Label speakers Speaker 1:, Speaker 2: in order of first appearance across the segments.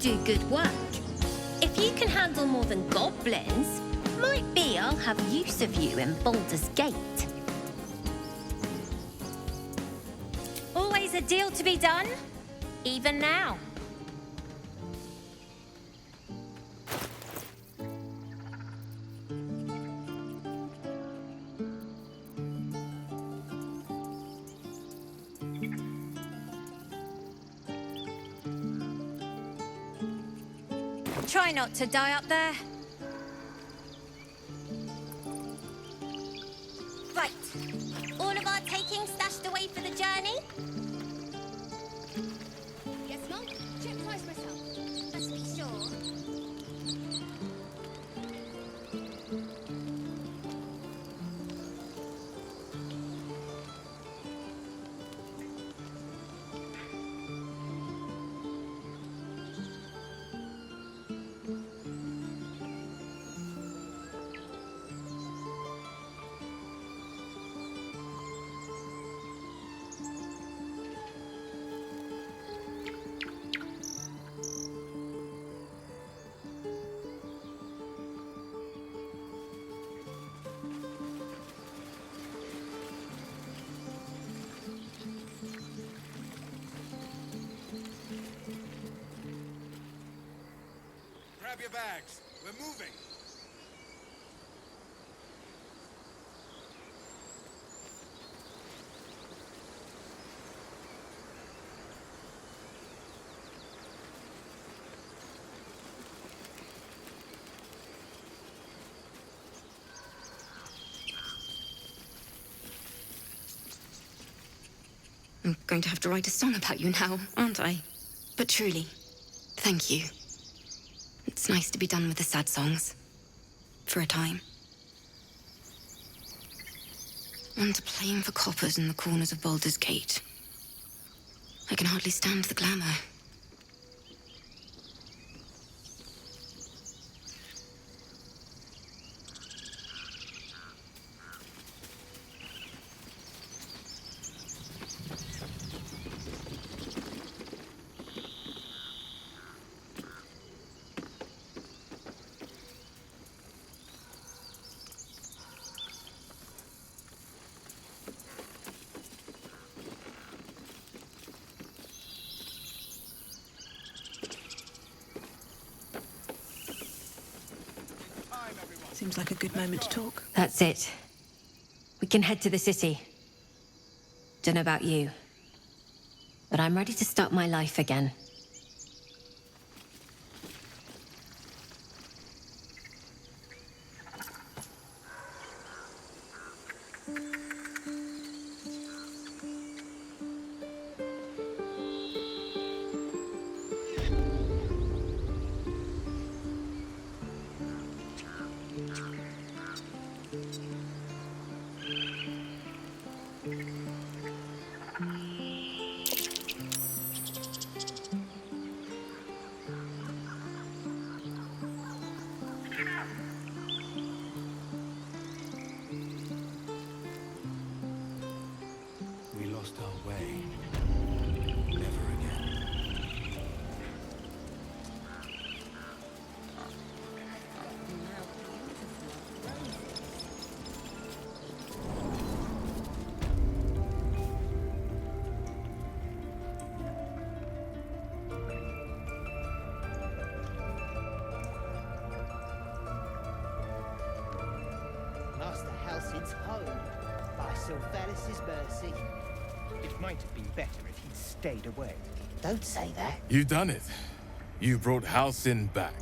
Speaker 1: do good work. If you can handle more than goblins, might be I'll have use of you in Baldurs Gate. Always a deal to be done, even now. Try not to die up there. Right. All of our taking stashed away for the journey?
Speaker 2: Yes, Mum? Check twice myself.
Speaker 1: Must be sure.
Speaker 3: Grab your bags. We're moving.
Speaker 4: I'm going to have to write a song about you now, aren't I? But truly, thank you. It's nice to be done with the sad songs. For a time. And playing for coppers in the corners of Baldurs Gate. I can hardly stand the glamour.
Speaker 5: Seems like a good moment to talk.
Speaker 1: That's it. We can head to the city. Don't know about you, but I'm ready to start my life again.
Speaker 3: We lost our way. Never again.
Speaker 6: Master Halcid's home, by Sylvanas' mercy.
Speaker 7: It might have been better if he'd stayed away.
Speaker 6: Don't say that.
Speaker 8: You done it. You brought Halcyon back.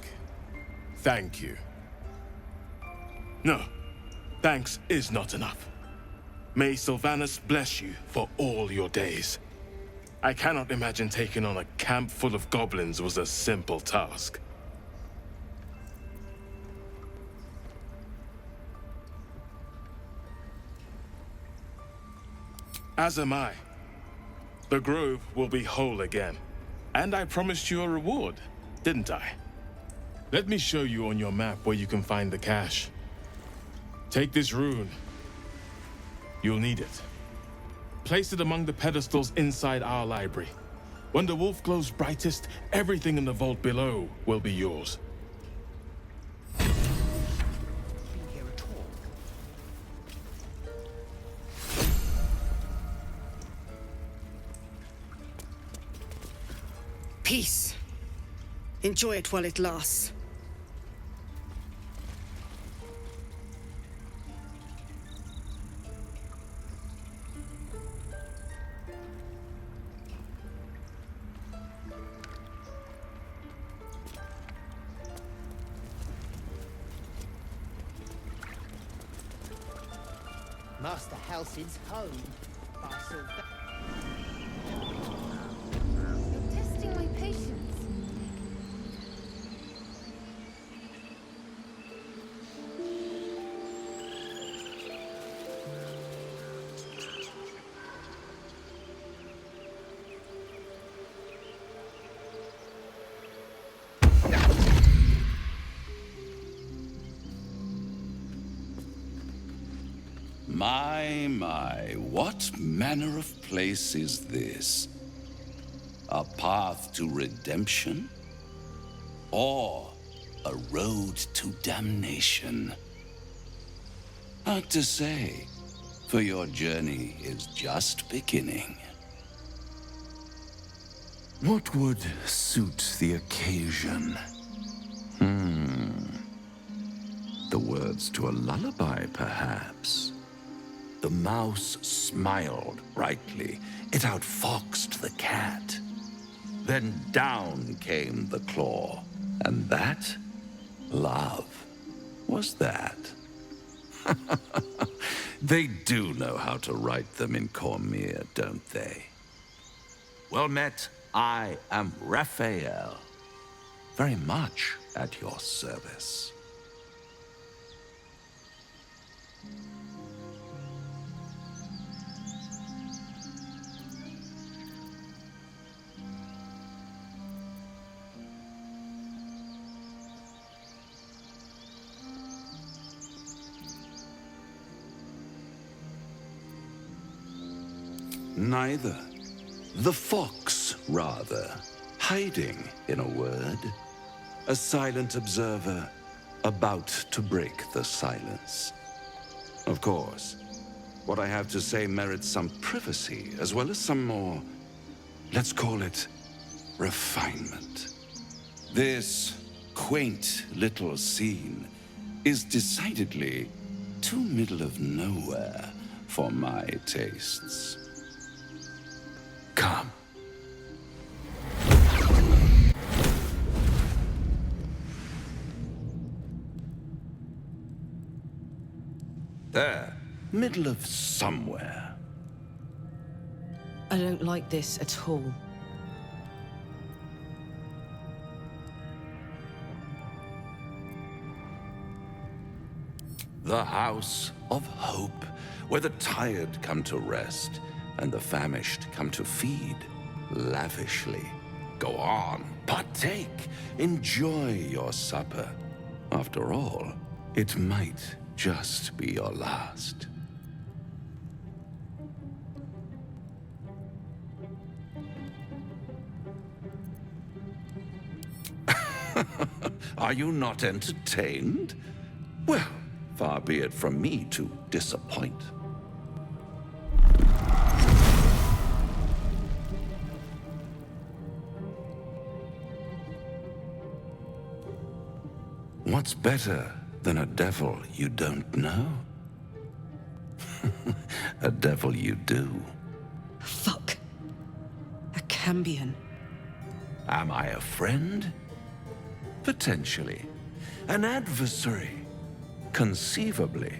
Speaker 8: Thank you. No, thanks is not enough. May Sylvanas bless you for all your days. I cannot imagine taking on a camp full of goblins was a simple task. As am I. The grove will be whole again. And I promised you a reward, didn't I? Let me show you on your map where you can find the cache. Take this rune. You'll need it. Place it among the pedestals inside our library. When the wolf glows brightest, everything in the vault below will be yours.
Speaker 7: Been here at all?
Speaker 5: Peace. Enjoy it while it lasts.
Speaker 6: Master Halsin's home. By Sylvester.
Speaker 2: You're testing my patience.
Speaker 9: My, what manner of place is this? A path to redemption? Or a road to damnation? Hard to say, for your journey is just beginning. What would suit the occasion? The words to a lullaby, perhaps. The mouse smiled brightly. It outfoxed the cat. Then down came the claw. And that? Love. Was that? They do know how to write them in Corsair, don't they? Well met, I am Raphael. Very much at your service. Neither. The fox, rather. Hiding, in a word. A silent observer, about to break the silence. Of course, what I have to say merits some privacy, as well as some more, let's call it, refinement. This quaint little scene is decidedly too middle of nowhere for my tastes. Come. There, middle of somewhere.
Speaker 5: I don't like this at all.
Speaker 9: The House of Hope, where the tired come to rest and the famished come to feed lavishly. Go on, partake, enjoy your supper. After all, it might just be your last. Are you not entertained? Well, far be it from me to disappoint. What's better than a devil you don't know? A devil you do.
Speaker 5: Fuck. A Cambion.
Speaker 9: Am I a friend? Potentially. An adversary? Conceivably.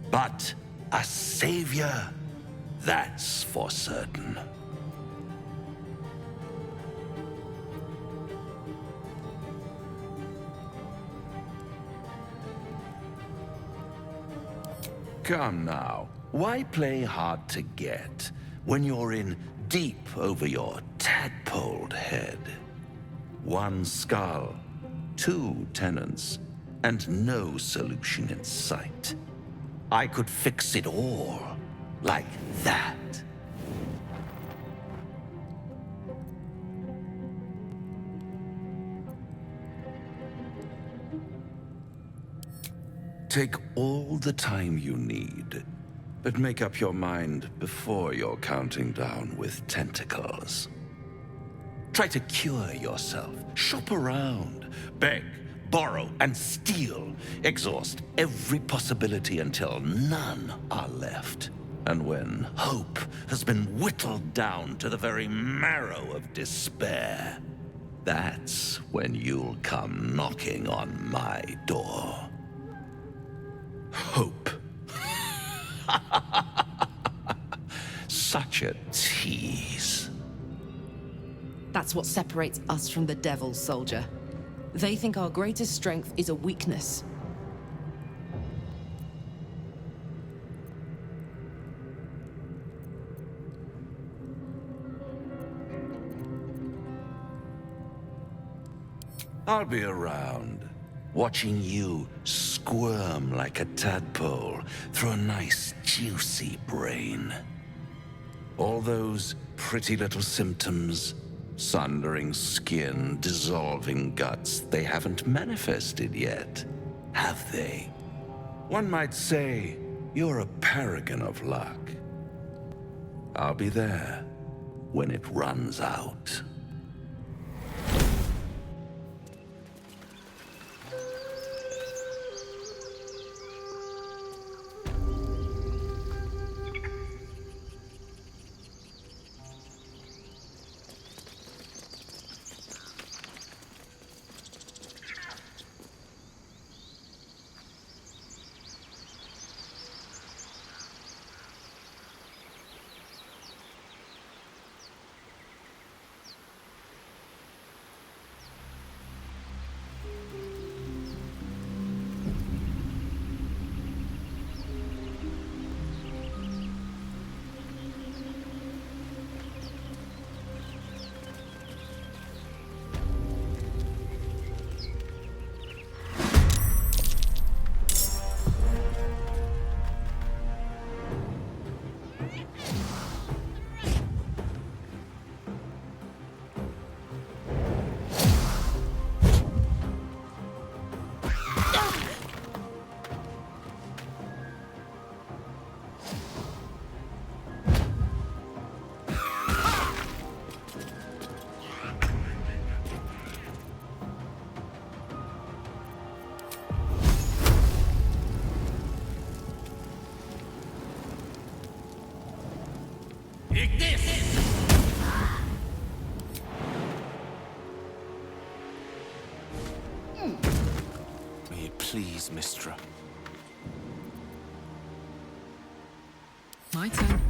Speaker 9: But a savior? That's for certain. Come now, why play hard to get when you're in deep over your tadpoled head? One skull, two tenants, and no solution in sight. I could fix it all, like that. Take all the time you need, but make up your mind before you're counting down with tentacles. Try to cure yourself. Shop around. Beg, borrow, and steal. Exhaust every possibility until none are left. And when hope has been whittled down to the very marrow of despair, that's when you'll come knocking on my door. Hope. Such a tease.
Speaker 10: That's what separates us from the devils, soldier. They think our greatest strength is a weakness.
Speaker 9: I'll be around, watching you squirm like a tadpole through a nice, juicy brain. All those pretty little symptoms, sundering skin, dissolving guts, they haven't manifested yet, have they? One might say you're a paragon of luck. I'll be there when it runs out.
Speaker 11: May it please, Mistra.
Speaker 10: My turn.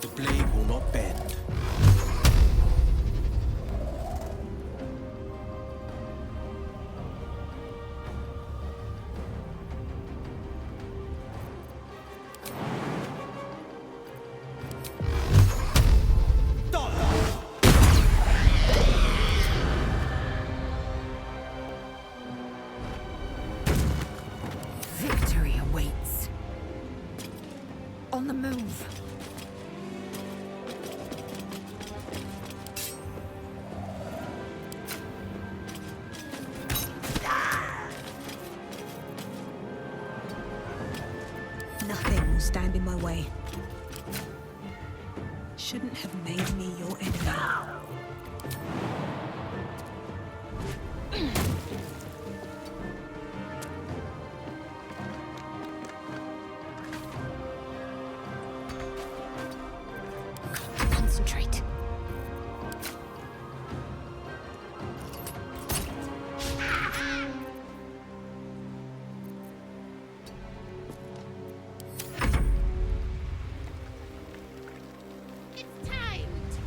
Speaker 11: The blade will not bend.
Speaker 1: Victory awaits. On the move.
Speaker 5: Nothing will stand in my way. Shouldn't have made me your enemy.
Speaker 1: Concentrate.
Speaker 2: It's time to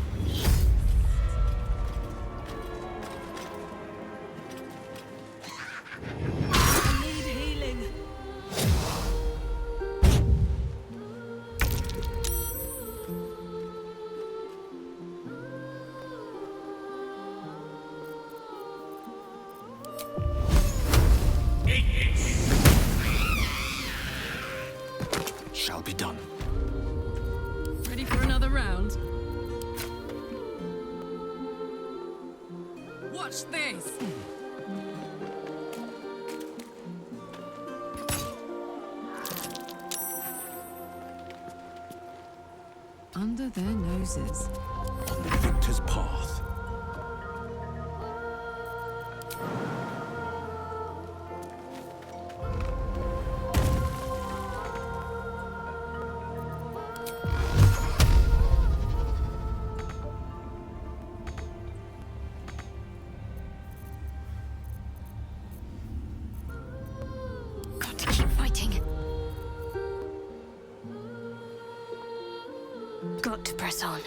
Speaker 11: shall be done.
Speaker 10: Ready for another round? Watch this! Under their noses.
Speaker 11: On the victor's path.
Speaker 4: Got to keep fighting. Got to press on.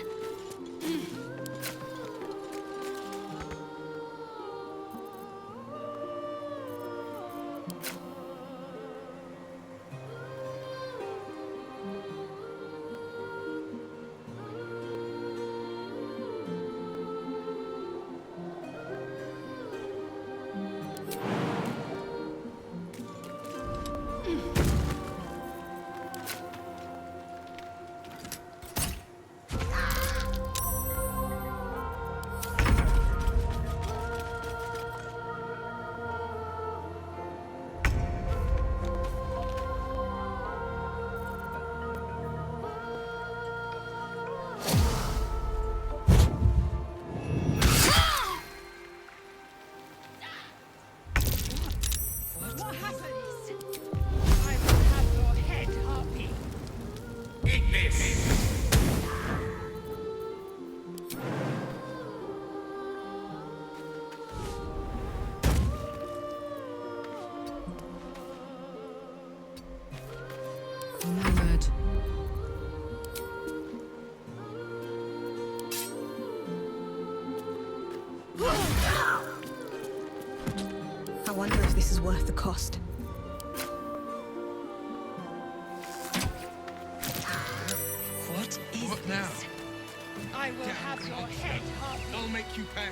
Speaker 5: I wonder if this is worth the cost.
Speaker 6: What is
Speaker 3: What now?
Speaker 6: I will have your head, Harpy.
Speaker 3: I'll make you pay.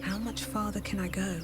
Speaker 5: How much farther can I go?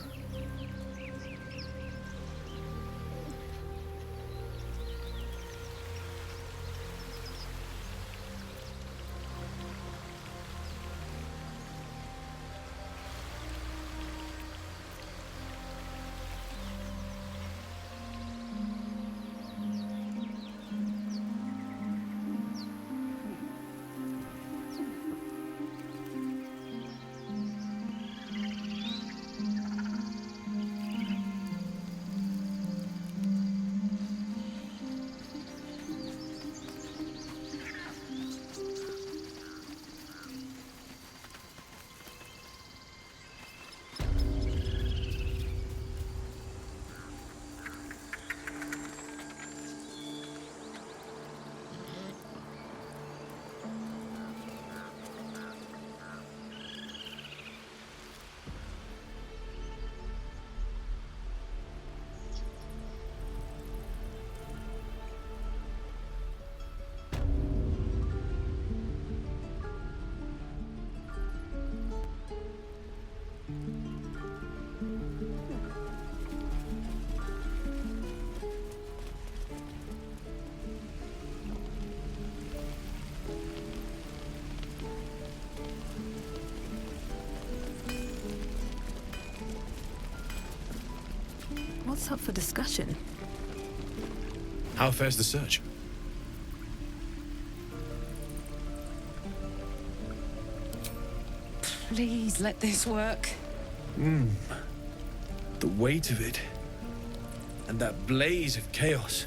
Speaker 5: What's up for discussion?
Speaker 12: How fares the search?
Speaker 10: Please let this work.
Speaker 12: The weight of it. And that blaze of chaos.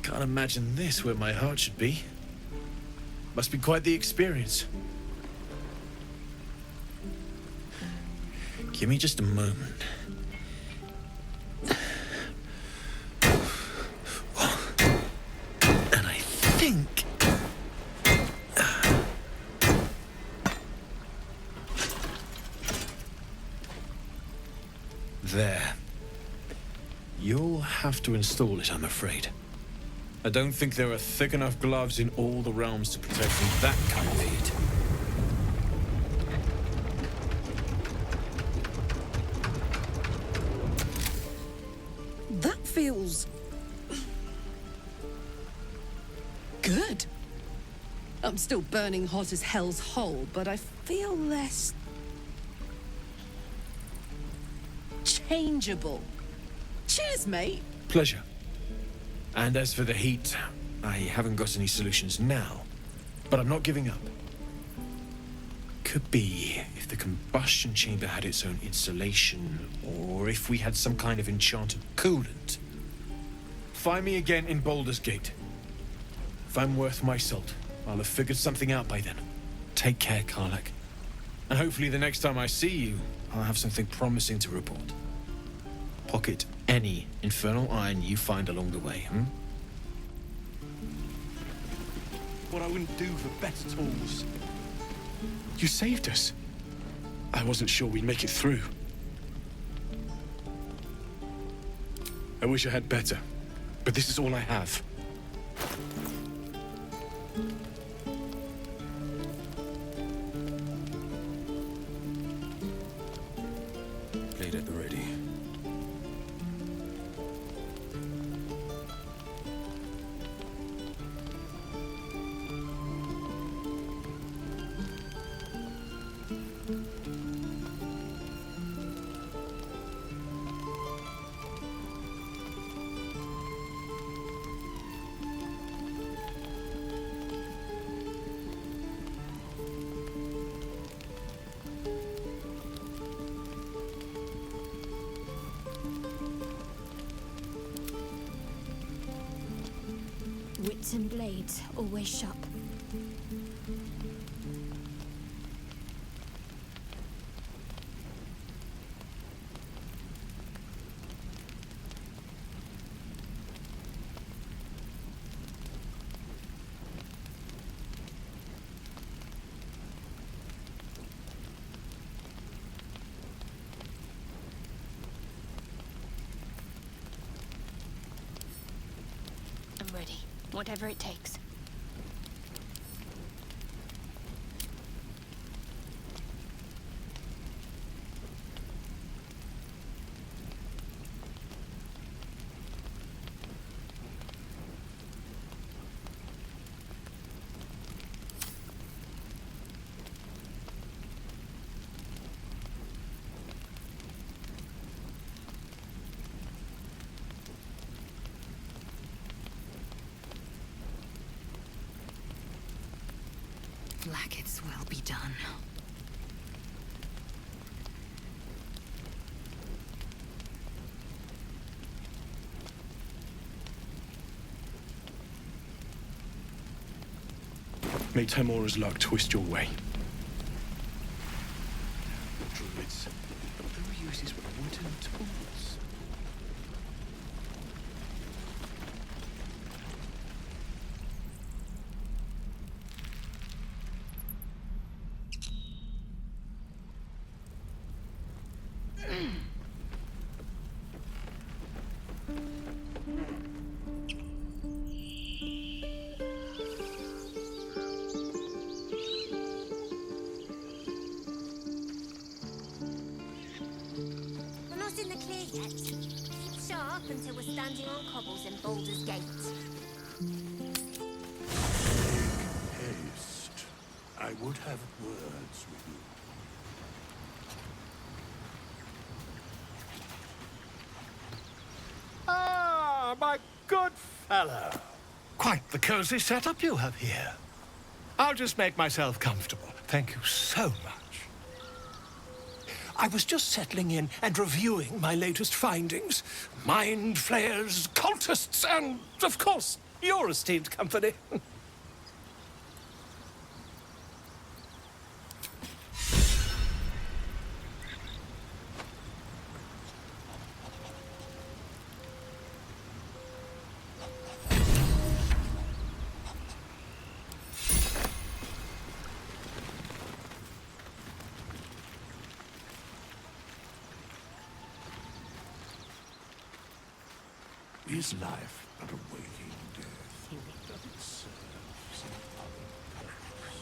Speaker 12: Can't imagine this where my heart should be. Must be quite the experience. Give me just a moment. think. There. You'll have to install it, I'm afraid. I don't think there are thick enough gloves in all the realms to protect from that kind of heat.
Speaker 5: That feels... good. I'm still burning hot as hell's hole, but I feel less... changeable. Cheers, mate.
Speaker 12: Pleasure. And as for the heat, I haven't got any solutions now, but I'm not giving up. Could be if the combustion chamber had its own insulation, or if we had some kind of enchanted coolant. Find me again in Baldurs Gate. If I'm worth my salt, I'll have figured something out by then. Take care, Karlach. And hopefully the next time I see you, I'll have something promising to report. Pocket any infernal iron you find along the way,
Speaker 11: What I wouldn't do for better tools. You saved us. I wasn't sure we'd make it through. I wish I had better, but this is all I have.
Speaker 9: Plate at the ready.
Speaker 2: Wits and blades, always sharp. I'm ready. Whatever it takes.
Speaker 4: Blackets will be done.
Speaker 11: May Temora's luck twist your way. Druids. Who uses wooden tools?
Speaker 2: We're not in the clear yet. Keep sharp until we're standing on cobbles in Baldurs Gate.
Speaker 13: Haste. I would have words with you.
Speaker 14: Ah, my good fellow. Quite the cozy setup you have here. I'll just make myself comfortable. Thank you so much. I was just settling in and reviewing my latest findings. Mind flayers, cultists, and, of course, your esteemed company.
Speaker 13: Is life but a waking death, or does it serve some other purpose?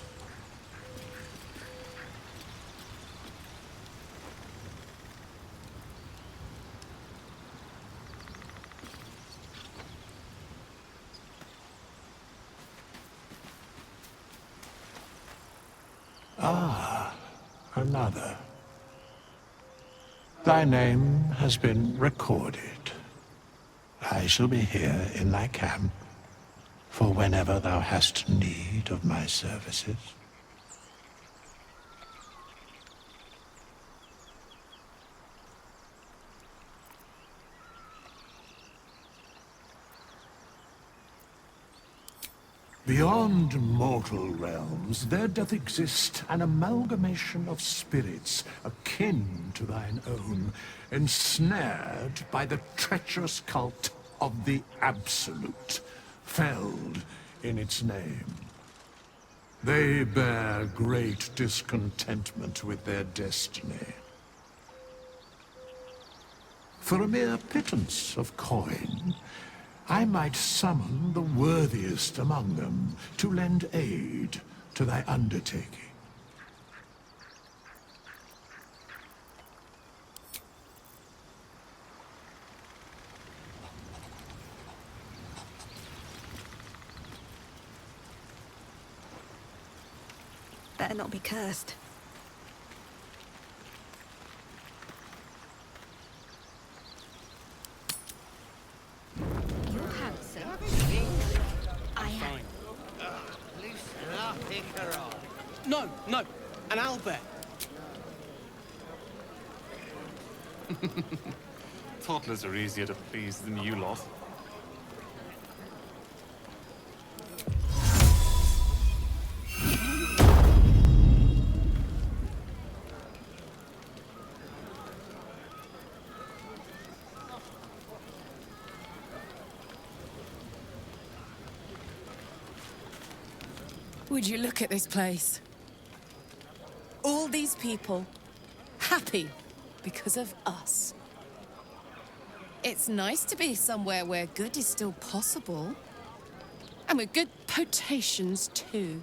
Speaker 13: Ah, another. Thy name has been recorded. I shall be here in thy camp for whenever thou hast need of my services. Beyond mortal realms, there doth exist an amalgamation of spirits akin to thine own, ensnared by the treacherous cult of the Absolute, felled in its name. They bear great discontentment with their destiny. For a mere pittance of coin, I might summon the worthiest among them to lend aid to thy undertaking.
Speaker 15: Better not be cursed.
Speaker 2: Your house, sir. I am.
Speaker 6: Loosen up, Icaron.
Speaker 11: No, no, an owlbear.
Speaker 16: Toddlers are easier to please than you lot.
Speaker 10: Would you look at this place? All these people, happy because of us. It's nice to be somewhere where good is still possible. And with good potations, too.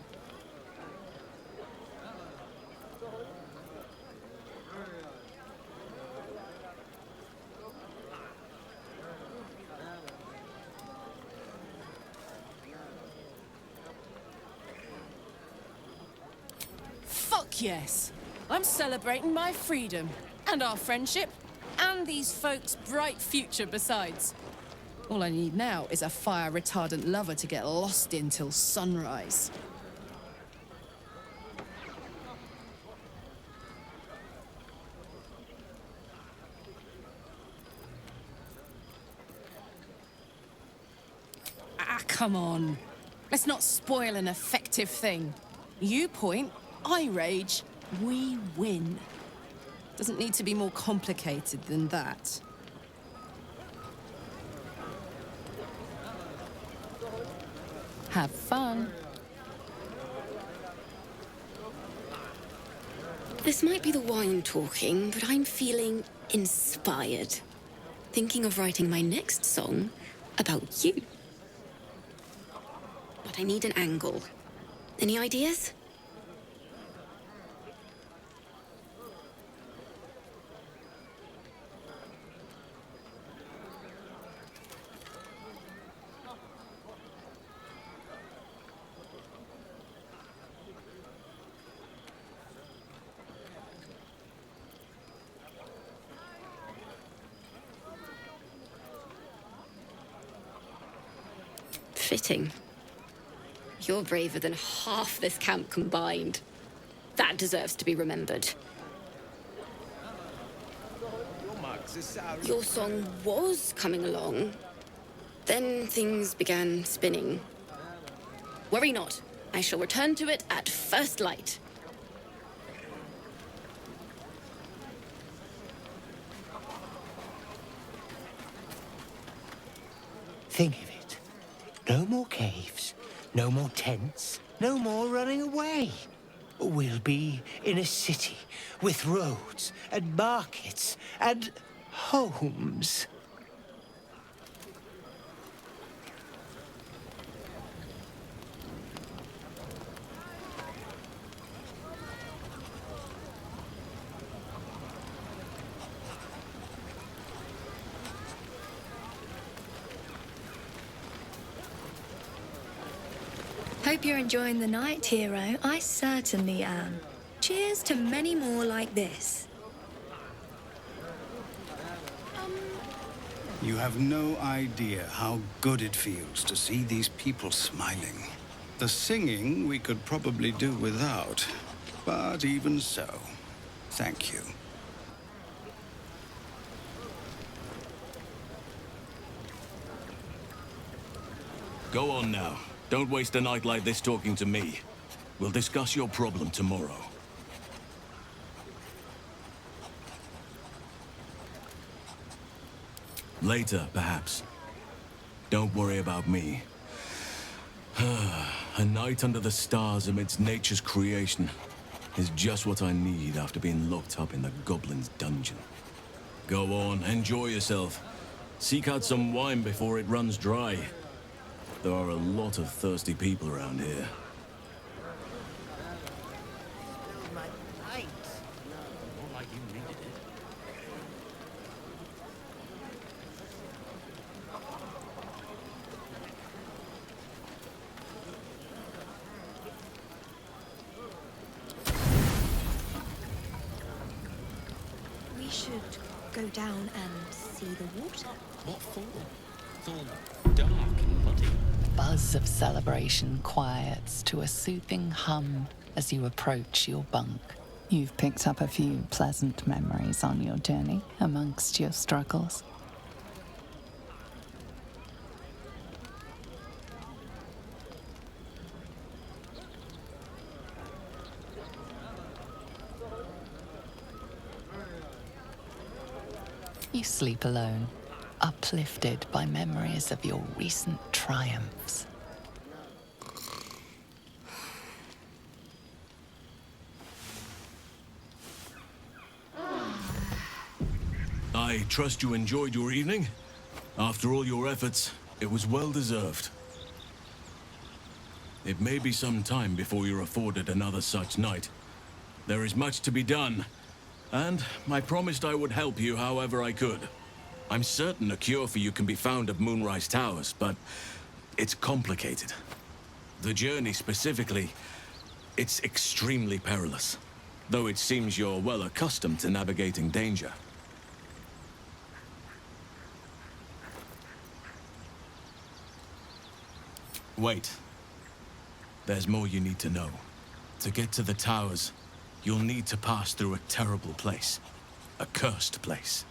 Speaker 10: Fuck yes! I'm celebrating my freedom, and our friendship, and these folks' bright future besides. All I need now is a fire-retardant lover to get lost in till sunrise. Ah, come on. Let's not spoil an effective thing. You point, I rage, we win. Doesn't need to be more complicated than that. Have fun.
Speaker 4: This might be the wine talking, but I'm feeling inspired. Thinking of writing my next song about you. But I need an angle. Any ideas? Fitting. You're braver than half this camp combined. That deserves to be remembered. Your song was coming along. Then things began spinning. Worry not. I shall return to it at first light.
Speaker 6: Think of it. No more caves, no more tents, no more running away. We'll be in a city with roads and markets and homes.
Speaker 17: Hope you're enjoying the night, hero. I certainly am. Cheers to many more like this.
Speaker 3: You have no idea how good it feels to see these people smiling. The singing we could probably do without, but even so, thank you.
Speaker 18: Go on now. Don't waste a night like this talking to me. We'll discuss your problem tomorrow. Later, perhaps. Don't worry about me. A night under the stars amidst nature's creation is just what I need after being locked up in the goblin's dungeon. Go on, enjoy yourself. Seek out some wine before it runs dry. There are a lot of thirsty people around here.
Speaker 15: We should go down and see the water.
Speaker 19: What for? It's all dark and muddy.
Speaker 20: Buzz of celebration quiets to a soothing hum as you approach your bunk. You've picked up a few pleasant memories on your journey amongst your struggles. You sleep alone, uplifted by memories of your recent triumphs.
Speaker 18: I trust you enjoyed your evening. After all your efforts, it was well deserved. It may be some time before you're afforded another such night. There is much to be done, and I promised I would help you however I could. I'm certain a cure for you can be found at Moonrise Towers, but it's complicated. The journey specifically, it's extremely perilous, though it seems you're well accustomed to navigating danger. Wait. There's more you need to know. To get to the towers, you'll need to pass through a terrible place. A cursed place.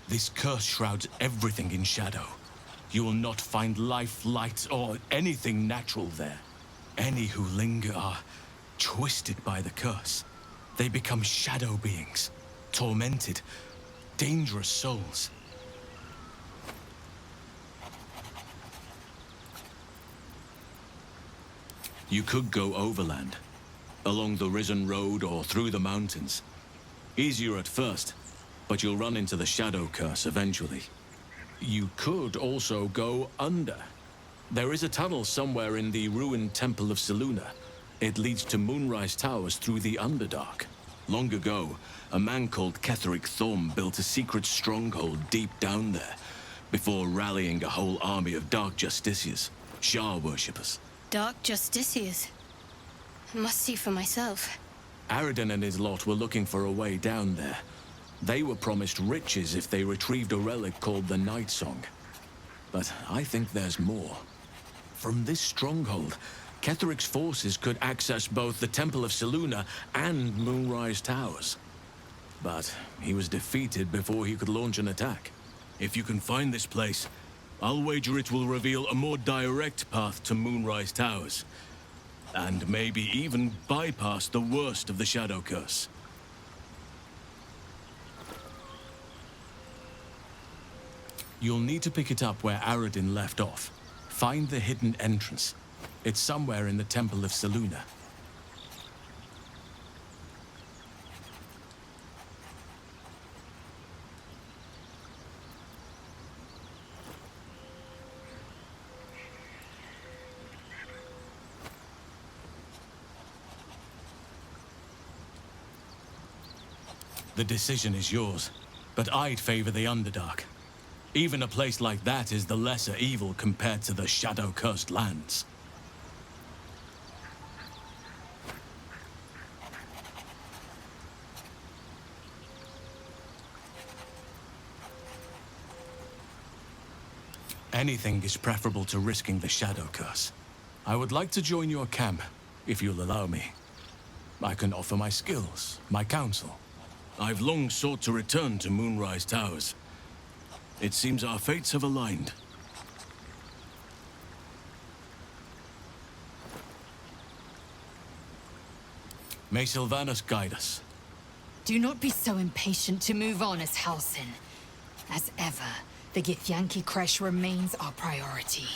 Speaker 18: This curse shrouds everything in shadow. You will not find life, light, or anything natural there. Any who linger are twisted by the curse. They become shadow beings, tormented, dangerous souls. You could go overland, along the Risen Road or through the mountains. Easier at first, but you'll run into the shadow curse eventually. You could also go under. There is a tunnel somewhere in the ruined Temple of Selûne. It leads to Moonrise Towers through the Underdark. Long ago, a man called Ketheric Thorm built a secret stronghold deep down there, before rallying a whole army of Dark Justiciars, Shah worshippers.
Speaker 17: Dark Justiciars. Must see for myself.
Speaker 18: Aradin and his lot were looking for a way down there. They were promised riches if they retrieved a relic called the Night Song. But I think there's more. From this stronghold, Ketheric's forces could access both the Temple of Selûne and Moonrise Towers. But he was defeated before he could launch an attack. If you can find this place, I'll wager it will reveal a more direct path to Moonrise Towers. And maybe even bypass the worst of the Shadow Curse. You'll need to pick it up where Aradin left off. Find the hidden entrance. It's somewhere in the Temple of Selûne. The decision is yours, but I'd favor the Underdark. Even a place like that is the lesser evil compared to the shadow-cursed lands. Anything is preferable to risking the shadow curse. I would like to join your camp, if you'll allow me. I can offer my skills, my counsel. I've long sought to return to Moonrise Towers. It seems our fates have aligned. May Sylvanas guide us.
Speaker 21: Do not be so impatient to move on as Halsin. As ever, the Githyanki Kresh remains our priority.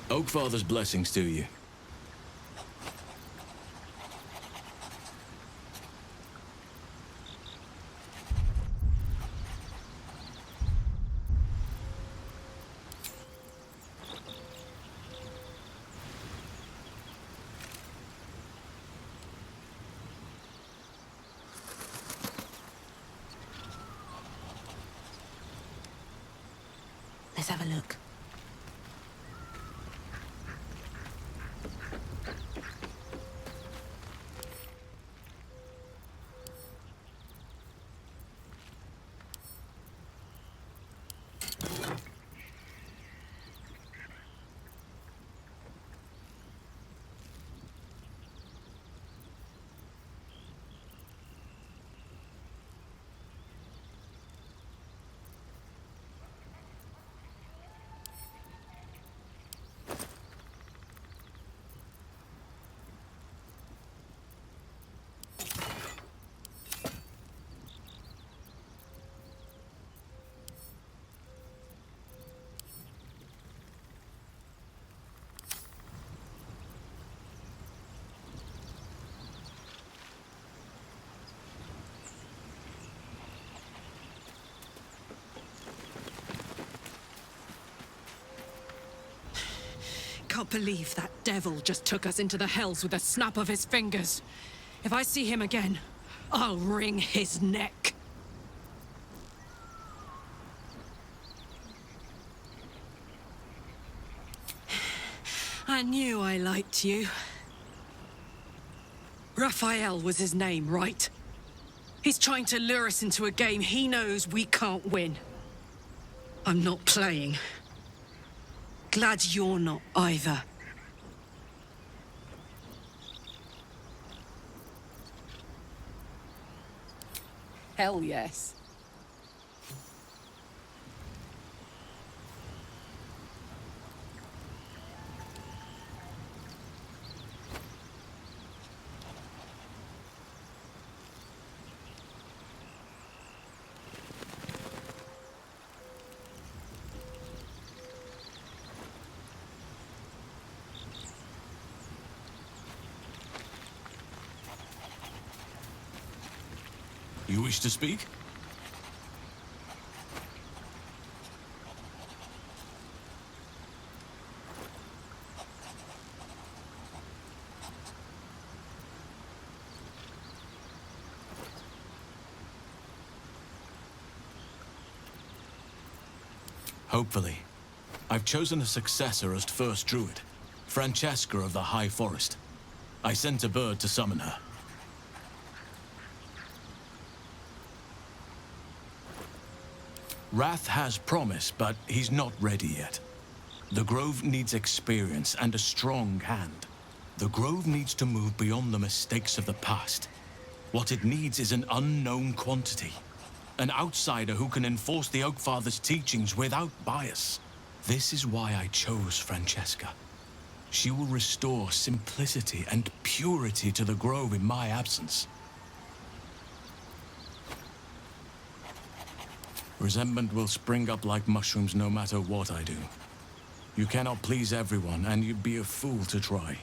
Speaker 18: Oakfather's blessings to you.
Speaker 1: Let's have a look.
Speaker 5: Can't believe that devil just took us into the hells with a snap of his fingers. If I see him again, I'll wring his neck. I knew I liked you. Raphael was his name, right? He's trying to lure us into a game he knows we can't win. I'm not playing. Glad you're not either. Hell yes.
Speaker 18: You wish to speak? Hopefully. I've chosen a successor as first druid, Francesca of the High Forest. I sent a bird to summon her. Wrath has promise, but he's not ready yet. The Grove needs experience and a strong hand. The Grove needs to move beyond the mistakes of the past. What it needs is an unknown quantity. An outsider who can enforce the Oakfather's teachings without bias. This is why I chose Francesca. She will restore simplicity and purity to the Grove in my absence. Resentment will spring up like mushrooms no matter what I do. You cannot please everyone, and you'd be a fool to try.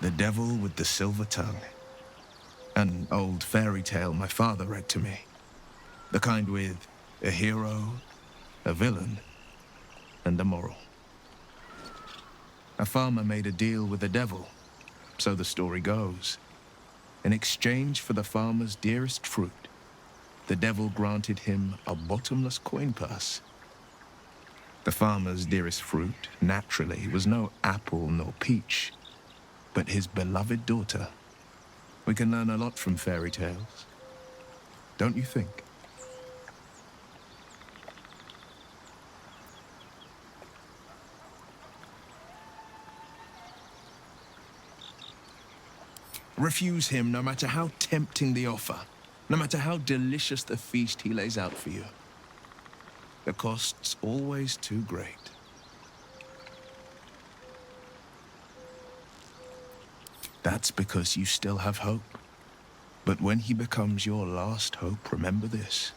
Speaker 8: The Devil with the Silver Tongue. An old fairy tale my father read to me. The kind with a hero, a villain, and a moral. A farmer made a deal with the devil, so the story goes. In exchange for the farmer's dearest fruit, the devil granted him a bottomless coin purse. The farmer's dearest fruit, naturally, was no apple nor peach, but his beloved daughter. We can learn a lot from fairy tales, don't you think? Refuse him no matter how tempting the offer, no matter how delicious the feast he lays out for you. The cost's always too great. That's because you still have hope. But when he becomes your last hope, remember this.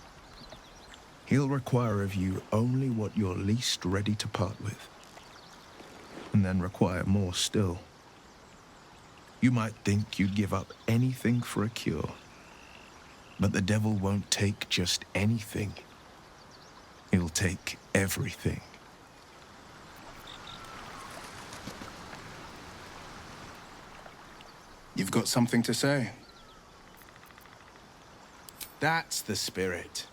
Speaker 8: He'll require of you only what you're least ready to part with. And then require more still. You might think you'd give up anything for a cure. But the devil won't take just anything. He'll take everything. You've got something to say? That's the spirit.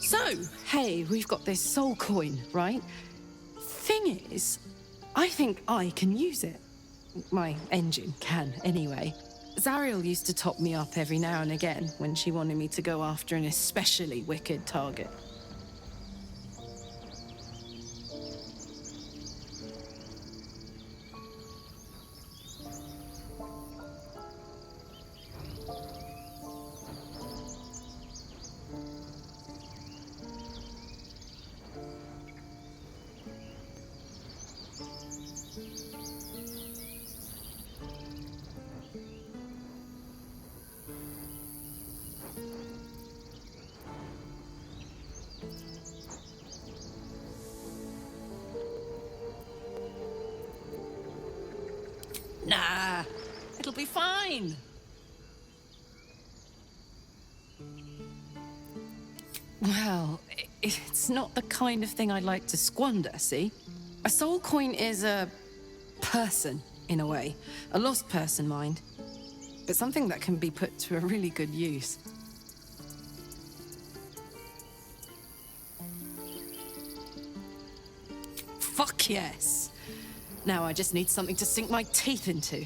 Speaker 5: So, hey, we've got this soul coin, right? Thing is, I think I can use it. My engine can, anyway. Zariel used to top me up every now and again when she wanted me to go after an especially wicked target. Nah, it'll be fine. Well, it's not the kind of thing I'd like to squander, see? A soul coin is a person, in a way. A lost person, mind. But something that can be put to a really good use. Fuck yes! Now I just need something to sink my teeth into.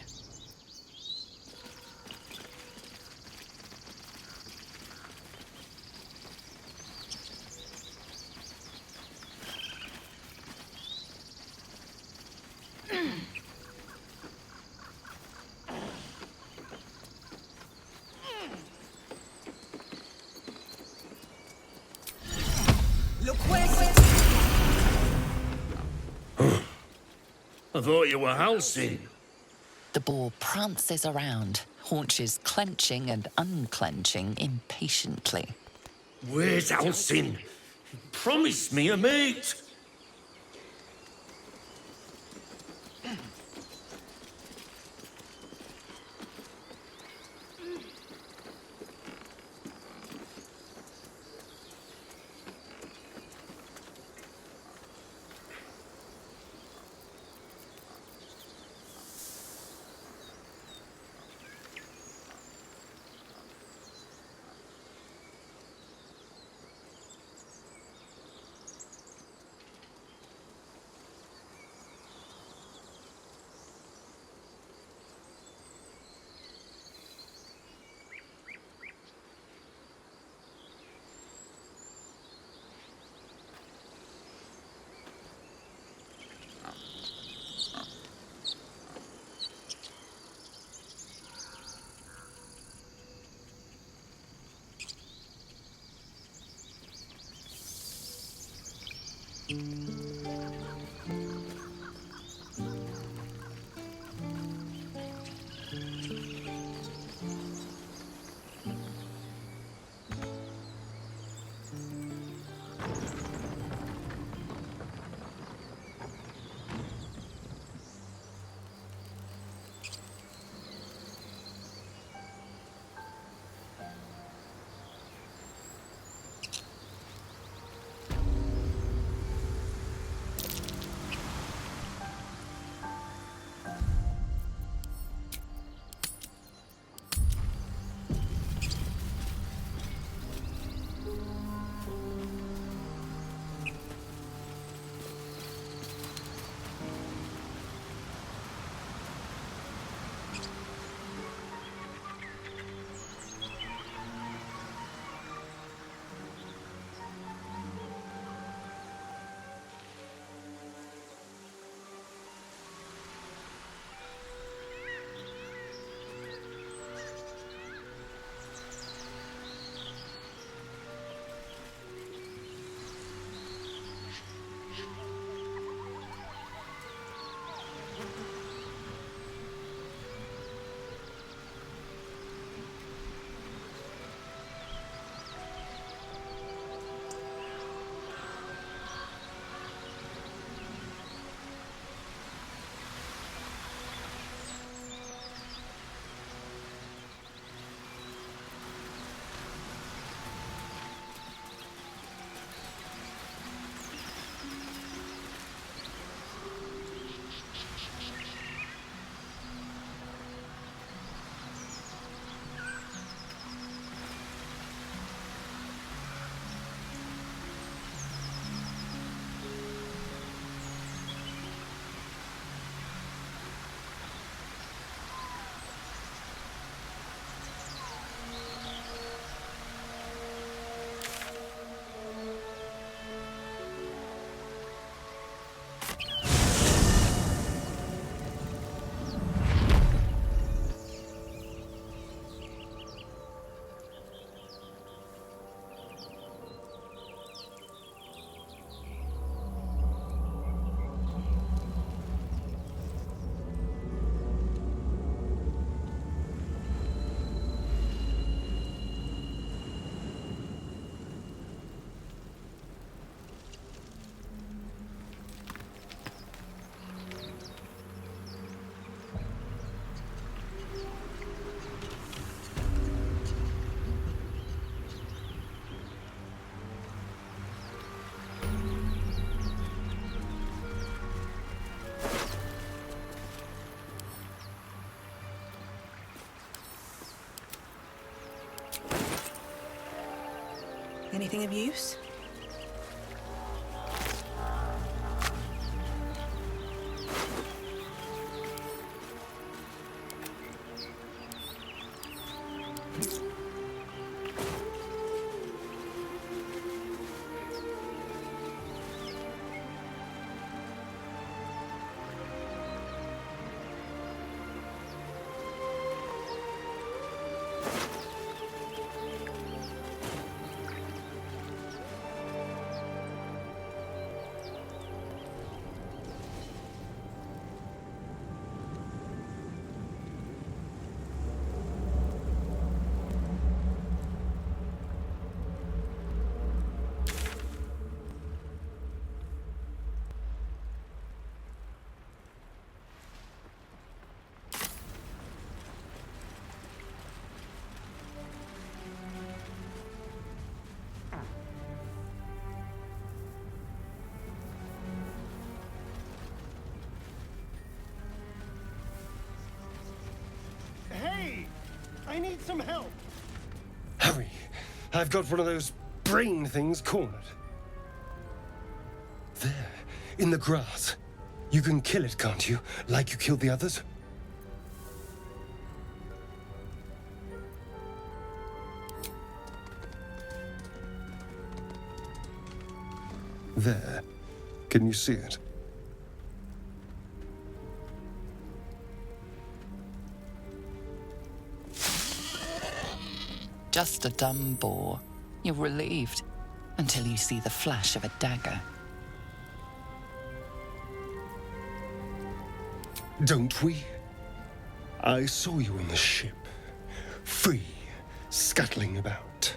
Speaker 22: I thought you were housing.
Speaker 20: The boar prances around, haunches clenching and unclenching impatiently.
Speaker 22: Where's Halsin? Promise me a mate.
Speaker 7: Anything of use?
Speaker 12: Hey! I need some help!
Speaker 23: Hurry! I've got one of those brain things cornered. There, in the grass. You can kill it, can't you? Like you killed the others? There. Can you see it?
Speaker 20: Just a dumb boar. You're relieved until you see the flash of a dagger.
Speaker 23: Don't we? I saw you on the ship. Free, scuttling about.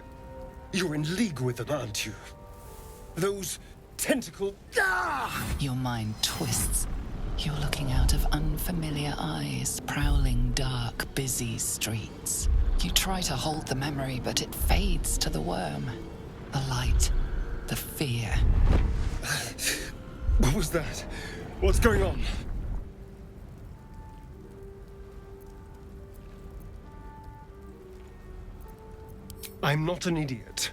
Speaker 23: You're in league with them, aren't you? Those tentacle... Ah!
Speaker 20: Your mind twists. You're looking out of unfamiliar eyes, prowling dark, busy streets. You try to hold the memory, but it fades to the worm. The light, the fear.
Speaker 23: What was that? What's going on? I'm not an idiot.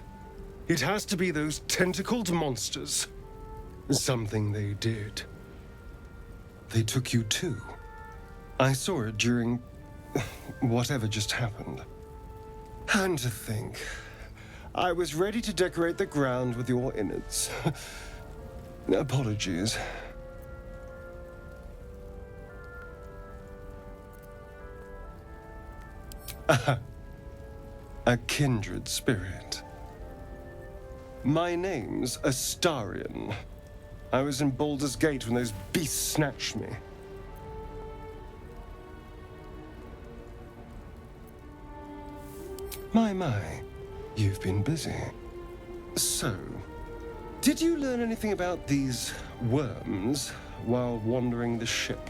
Speaker 23: It has to be those tentacled monsters. Something they did. They took you too. I saw it during whatever just happened. And to think, I was ready to decorate the ground with your innards. Apologies. A kindred spirit. My name's Astarion. I was in Baldurs Gate when those beasts snatched me. My, you've been busy. So, did you learn anything about these worms while wandering the ship?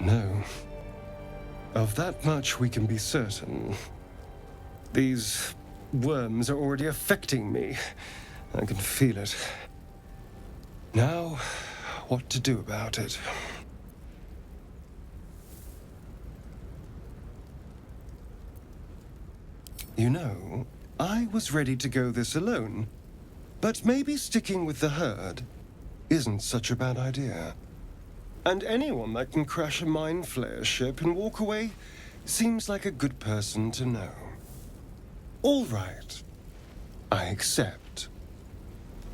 Speaker 23: No. Of that much we can be certain. These worms are already affecting me. I can feel it. Now, what to do about it? You know, I was ready to go this alone, but maybe sticking with the herd isn't such a bad idea. And anyone that can crash a mind flayer ship and walk away seems like a good person to know. All right. I accept.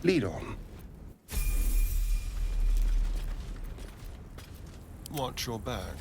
Speaker 23: Lead on. Watch your back.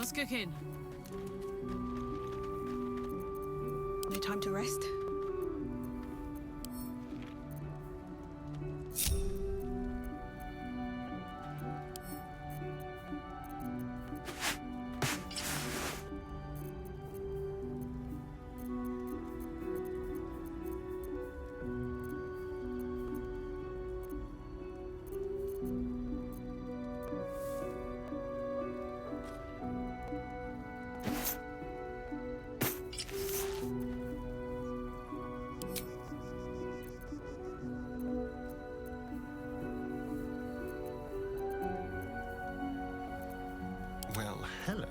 Speaker 5: What's cooking?
Speaker 15: No time to rest?
Speaker 23: Well, hello.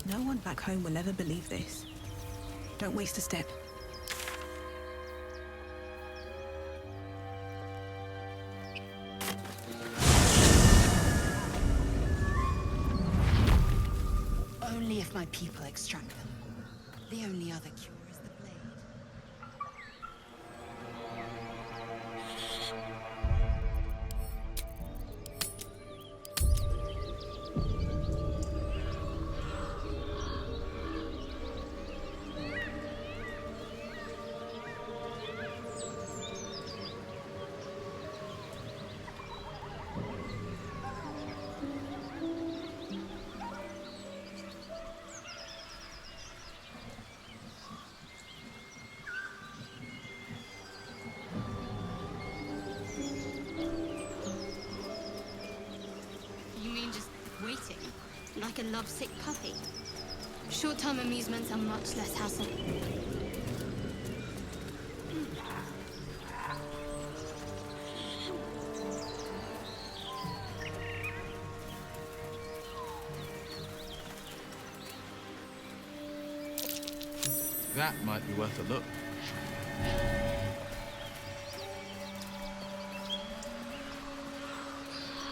Speaker 15: No one back home will ever believe this. Don't waste a step.
Speaker 7: Only if my people extract them. The only other cure is the blade.
Speaker 4: Like a lovesick puppy. Short-term amusements are much less hassle.
Speaker 8: That might be worth a look.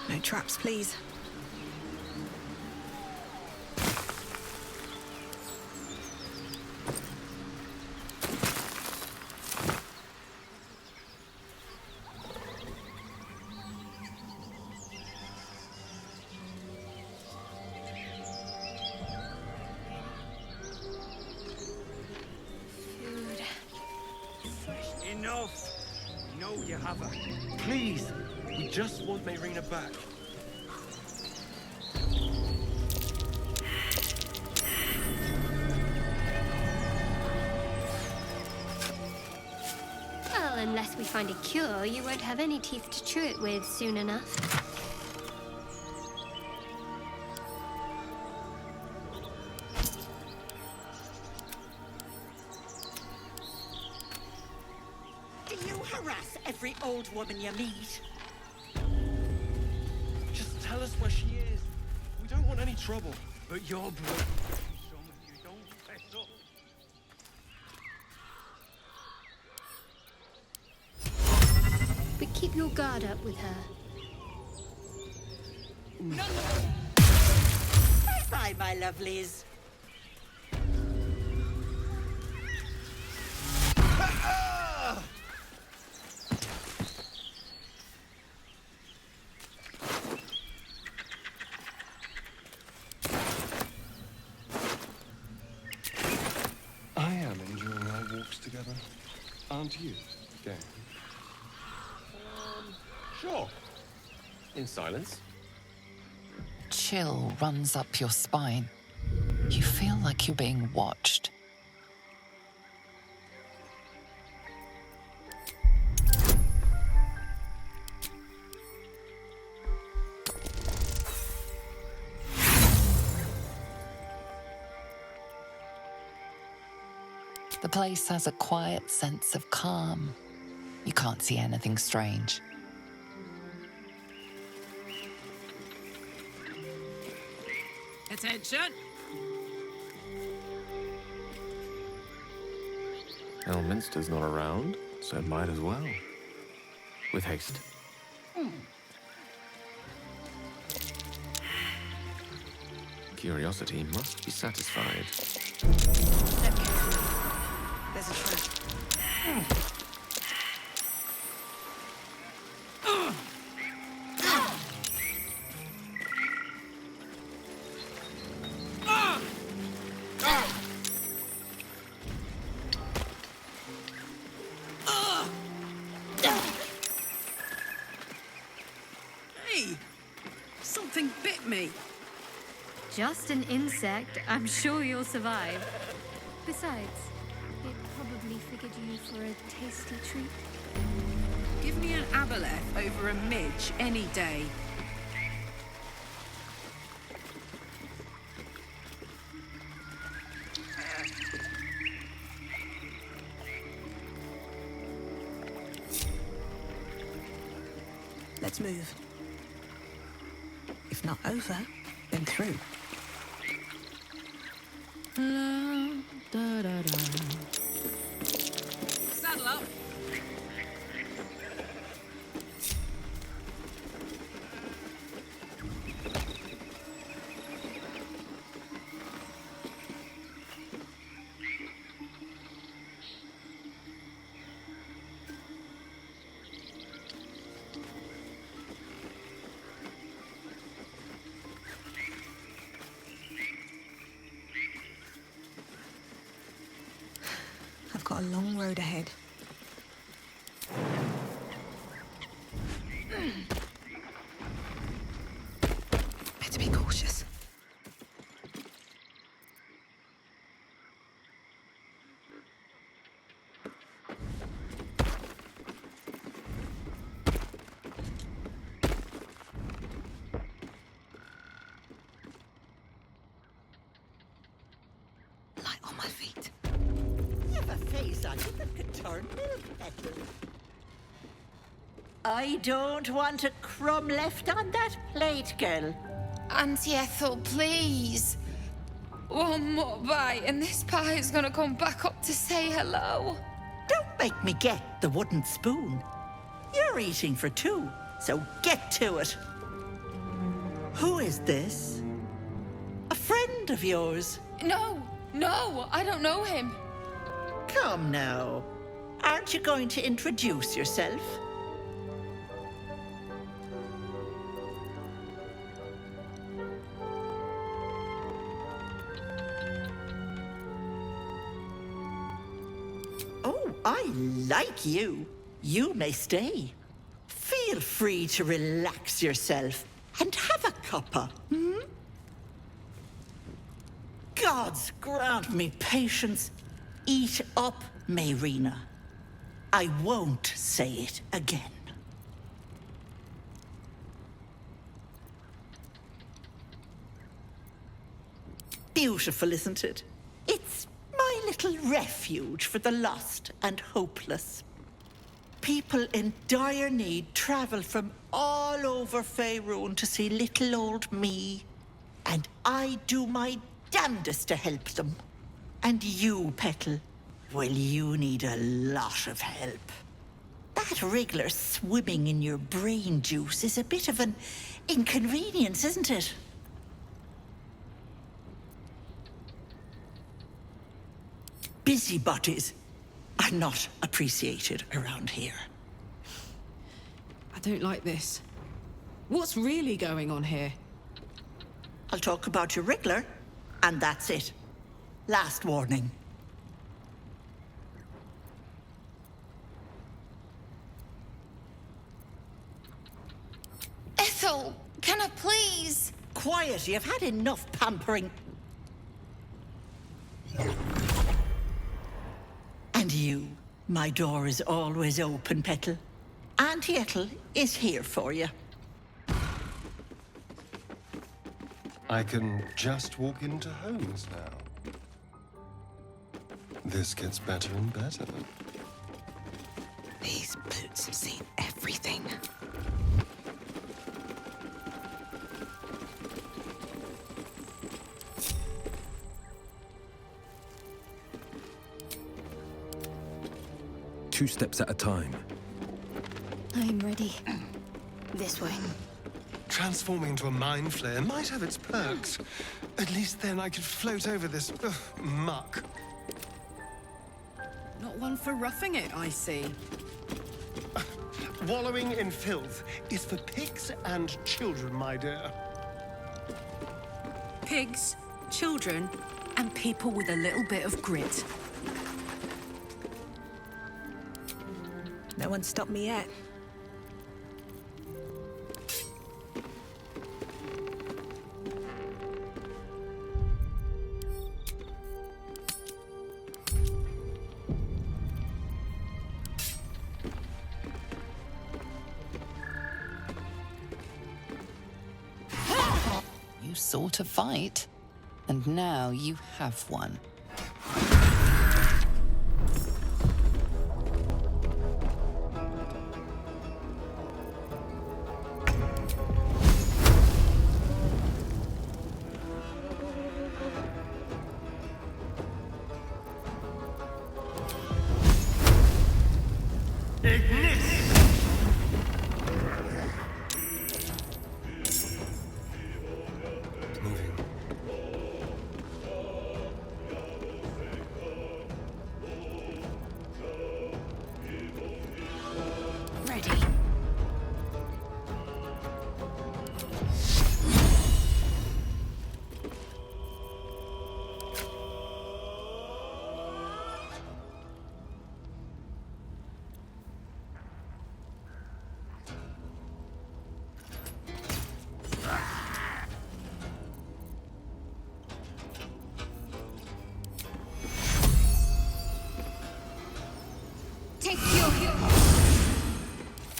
Speaker 7: No traps, please.
Speaker 11: Enough! No, you haven't. Please, we just want Mayrina back.
Speaker 2: Well, unless we find a cure, you won't have any teeth to chew it with soon enough.
Speaker 9: Do you harass every old woman you meet?
Speaker 11: Just tell us where she is. We don't want any trouble. But your blood. You don't fess up.
Speaker 2: But keep your guard up with her.
Speaker 9: Bye-bye, my lovelies.
Speaker 23: I am enjoying our walks together. Aren't you, Game?
Speaker 11: Sure. In silence.
Speaker 20: Chill runs up your spine. You feel like you're being watched. The place has a quiet sense of calm. You can't see anything strange.
Speaker 5: Attention!
Speaker 13: Elminster's not around, so might as well. With haste. Curiosity must be satisfied.
Speaker 7: Step carefully. There's a trap.
Speaker 5: Hey! Something bit me.
Speaker 14: Just an insect. I'm sure you'll survive. Besides, it probably figured you for a tasty treat.
Speaker 5: Give me an aboleth over a midge any day.
Speaker 7: Let's move. If not over, then through.
Speaker 5: Saddle up.
Speaker 7: I've got a long road ahead. Better be cautious. Light on my feet.
Speaker 9: You've a face on you that could turn milk kettle. I don't want a crumb left on that plate, girl.
Speaker 21: Auntie Ethel, please.
Speaker 4: One more bite, and this pie is gonna come back up to say hello.
Speaker 9: Don't make me get the wooden spoon. You're eating for two, so get to it. Who is this? A friend of yours?
Speaker 4: No, I don't know him.
Speaker 9: Come now. Aren't you going to introduce yourself? Oh, I like you. You may stay. Feel free to relax yourself and have a cuppa, hmm? Gods grant me patience. Eat up, Mayrina. I won't say it again. Beautiful, isn't it? It's my little refuge for the lost and hopeless. People in dire need travel from all over Faerun to see little old me. And I do my damnedest to help them. And you, Petal, well, you need a lot of help. That wriggler swimming in your brain juice is a bit of an inconvenience, isn't it? Busybodies are not appreciated around here.
Speaker 5: I don't like this. What's really going on here?
Speaker 9: I'll talk about your wriggler, and that's it. Last warning.
Speaker 4: Ethel, can I please?
Speaker 9: Quiet, you've had enough pampering. And you, my door is always open, Petal. Auntie Ethel is here for you.
Speaker 23: I can just walk into homes now. This gets better and better.
Speaker 7: These boots have seen everything.
Speaker 11: Two steps at a time.
Speaker 15: I'm ready. This way.
Speaker 23: Transforming into a mind flayer might have its perks. At least then I could float over this muck.
Speaker 5: Not one for roughing it, I see.
Speaker 12: Wallowing in filth is for pigs and children, my dear.
Speaker 5: Pigs, children, and people with a little bit of grit.
Speaker 15: No one stopped me yet.
Speaker 20: You sought a fight, and now you have one.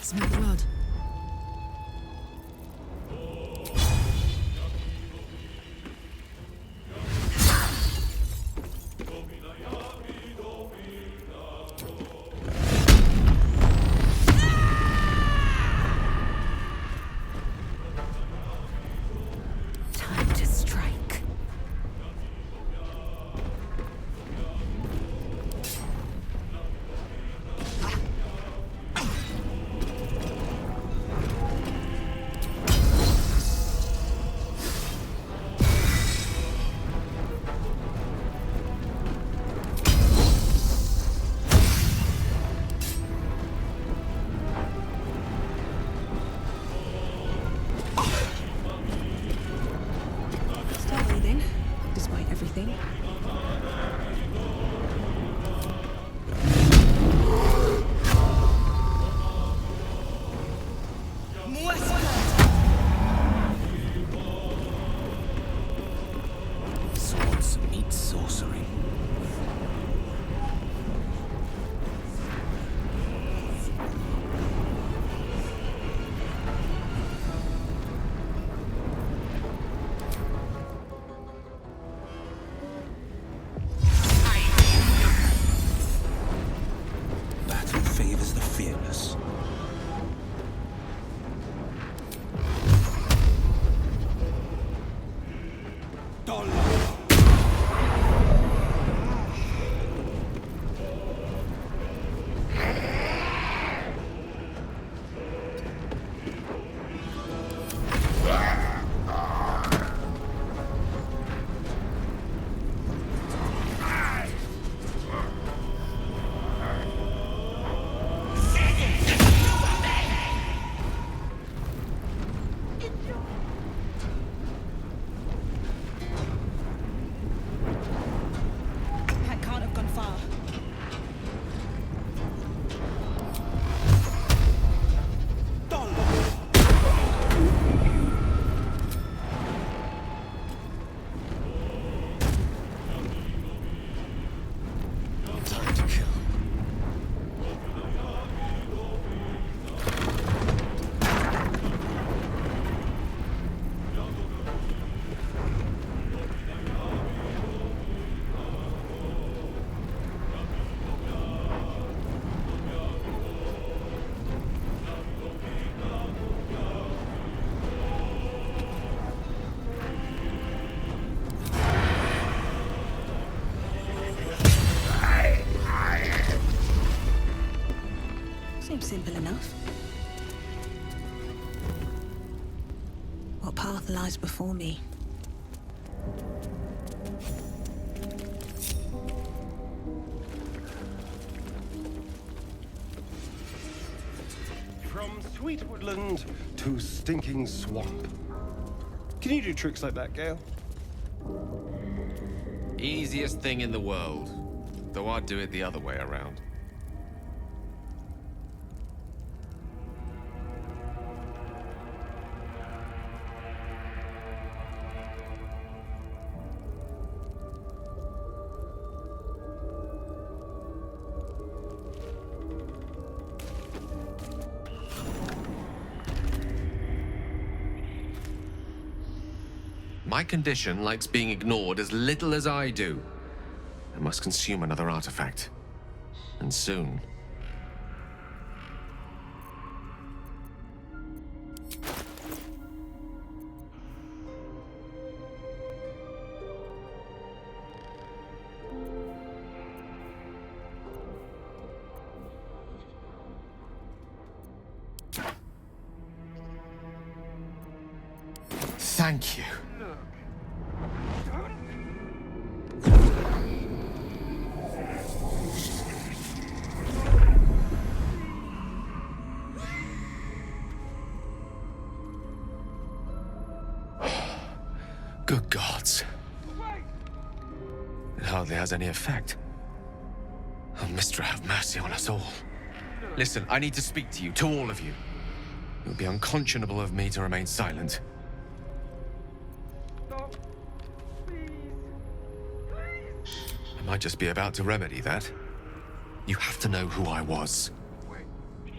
Speaker 5: Smell blood.
Speaker 1: Time to strike.
Speaker 6: What path lies before me?
Speaker 23: From sweet woodland to stinking swamp. Can you do tricks like that, Gale?
Speaker 10: Easiest thing in the world. Though I'd do it the other way around. My condition likes being ignored as little as I do. I must consume another artifact. And soon. Thank you. Good gods. It hardly has any effect. Oh, Mistra, have mercy on us all. Listen, I need to speak to you, to all of you. It would be unconscionable of me to remain silent. I might just be about to remedy that. You have to know who I was.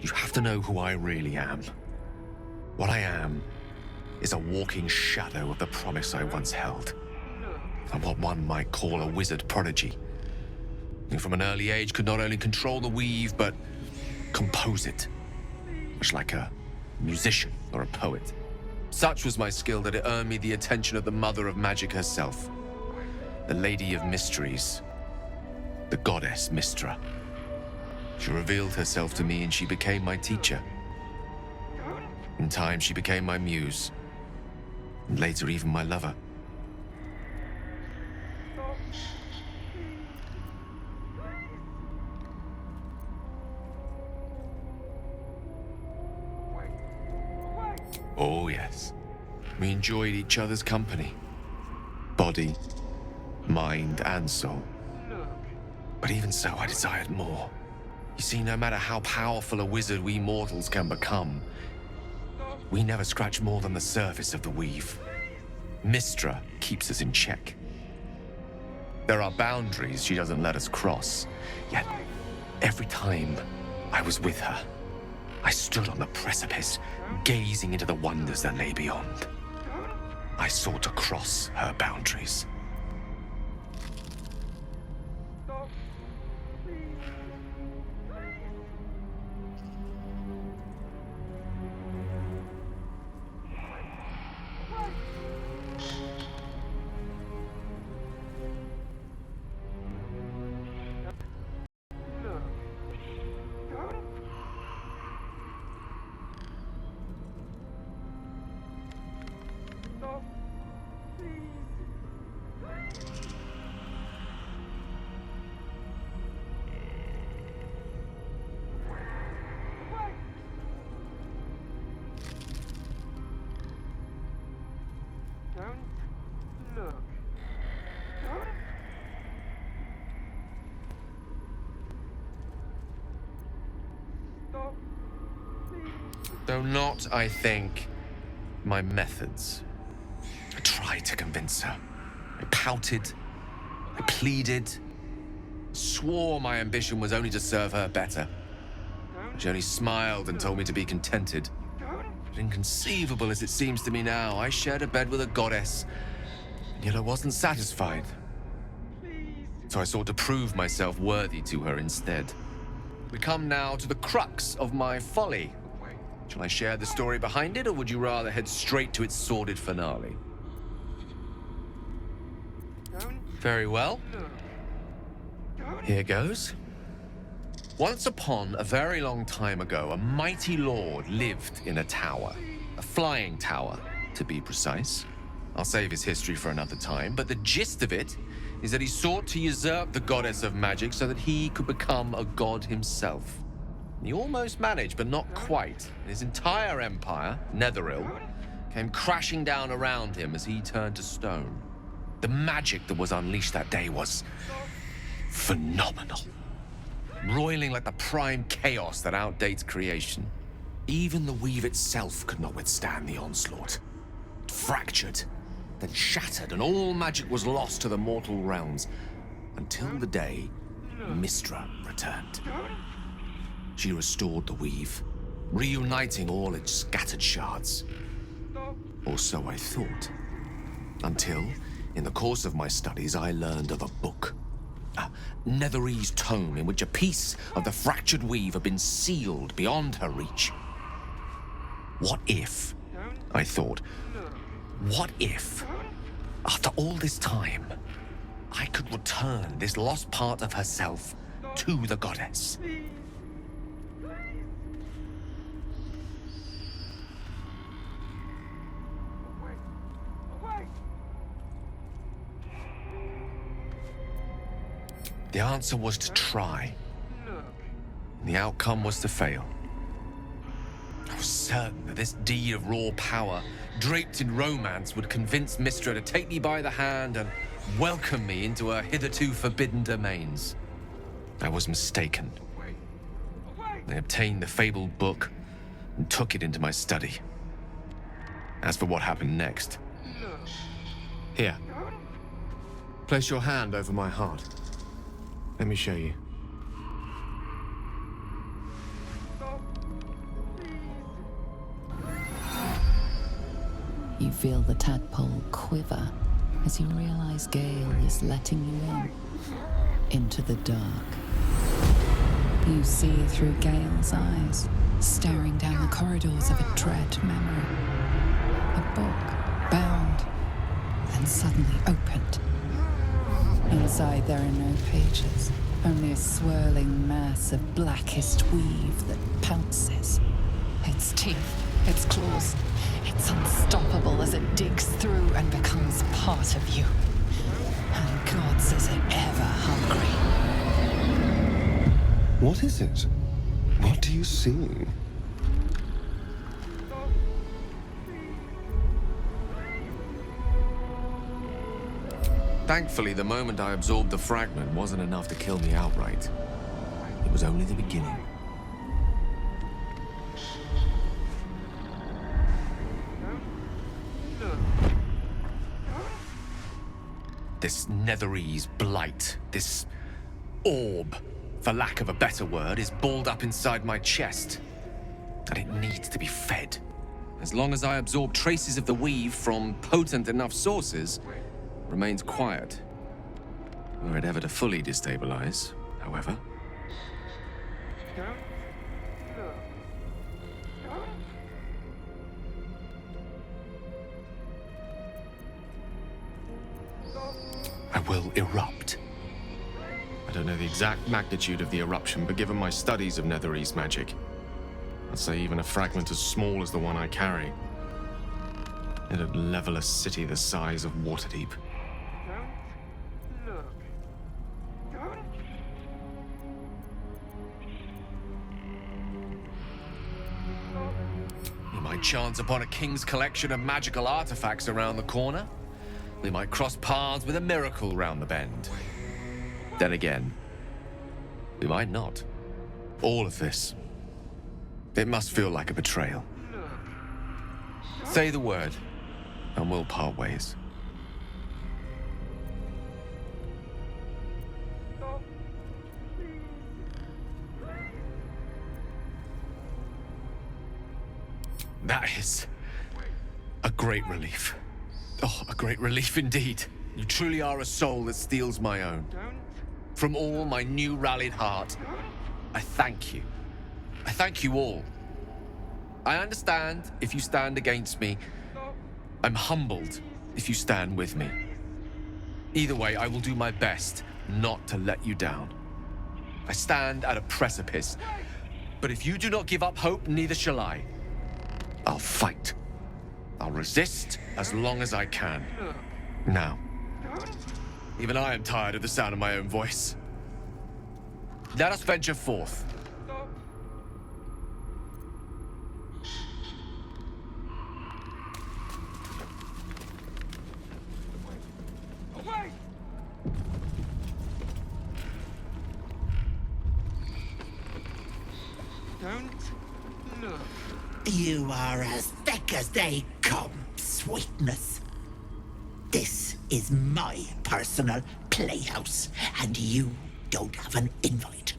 Speaker 10: You have to know who I really am. What I am is a walking shadow of the promise I once held. I'm what one might call a wizard prodigy, who from an early age could not only control the weave, but compose it, much like a musician or a poet. Such was my skill that it earned me the attention of the mother of magic herself, the Lady of Mysteries, the goddess Mistra. She revealed herself to me and she became my teacher. In time, she became my muse, and later even my lover. Oh yes, we enjoyed each other's company. Body, mind, and soul. But even so, I desired more. You see, no matter how powerful a wizard we mortals can become, we never scratch more than the surface of the weave. Mistra keeps us in check. There are boundaries she doesn't let us cross, yet every time I was with her, I stood on the precipice, gazing into the wonders that lay beyond. I sought to cross her boundaries. Though not, I think, my methods. I tried to convince her. I pouted. I pleaded. Swore my ambition was only to serve her better. She only smiled and told me to be contented. But inconceivable as it seems to me now, I shared a bed with a goddess, and yet I wasn't satisfied. So I sought to prove myself worthy to her instead. We come now to the crux of my folly. Shall I share the story behind it, or would you rather head straight to its sordid finale? Very well. Here goes. Once upon a very long time ago, a mighty lord lived in a tower. A flying tower. to be precise. I'll save his history for another time, but the gist of it is that he sought to usurp the goddess of magic so that he could become a god himself. He almost managed, but not quite. His entire empire, Netheril, came crashing down around him as he turned to stone. The magic that was unleashed that day was phenomenal. Roiling like the prime chaos that outdates creation. Even the weave itself could not withstand the onslaught. It fractured, then shattered, and all magic was lost to the mortal realms, until the day Mystra returned. She restored the weave, reuniting all its scattered shards. Or so I thought. Until, in the course of my studies, I learned of a book. A Netherese tome in which a piece of the fractured weave had been sealed beyond her reach. What if, I thought, what if, after all this time, I could return this lost part of herself to the goddess? The answer was to try. The outcome was to fail. I was certain that this deed of raw power, draped in romance, would convince Mystra to take me by the hand and welcome me into her hitherto forbidden domains. I was mistaken. I obtained the fabled book and took it into my study. As for what happened next... Here. Place your hand over my heart. Let me show you.
Speaker 20: You feel the tadpole quiver as you realize Gale is letting you into the dark. You see through Gale's eyes, staring down the corridors of a dread memory. A book, bound, and suddenly opened. Inside there are no pages, only a swirling mass of blackest weave that pounces. Its teeth, its claws, it's unstoppable as it digs through and becomes part of you. And gods, is it ever hungry.
Speaker 23: What is it? What do you see?
Speaker 10: Thankfully, the moment I absorbed the fragment wasn't enough to kill me outright. It was only the beginning. This Netherese blight, this orb, for lack of a better word, is balled up inside my chest. And it needs to be fed. As long as I absorb traces of the weave from potent enough sources, remains quiet. Were it ever to fully destabilize, however. I will erupt. I don't know the exact magnitude of the eruption, but given my studies of Netherese magic, I'd say even a fragment as small as the one I carry, it'd level a city the size of Waterdeep. We might chance upon a king's collection of magical artifacts around the corner. We might cross paths with a miracle round the bend. Then again, we might not. All of this, it must feel like a betrayal. Say the word, and we'll part ways. That is a great relief. Oh, a great relief indeed. You truly are a soul that steals my own. From all my new rallied heart, I thank you. I thank you all. I understand if you stand against me. I'm humbled if you stand with me. Either way, I will do my best not to let you down. I stand at a precipice, but if you do not give up hope, neither shall I. I'll fight. I'll resist as long as I can. Now, even I am tired of the sound of my own voice. Let us venture forth.
Speaker 9: You are as thick as they come, sweetness. This is my personal playhouse, and you don't have an invite.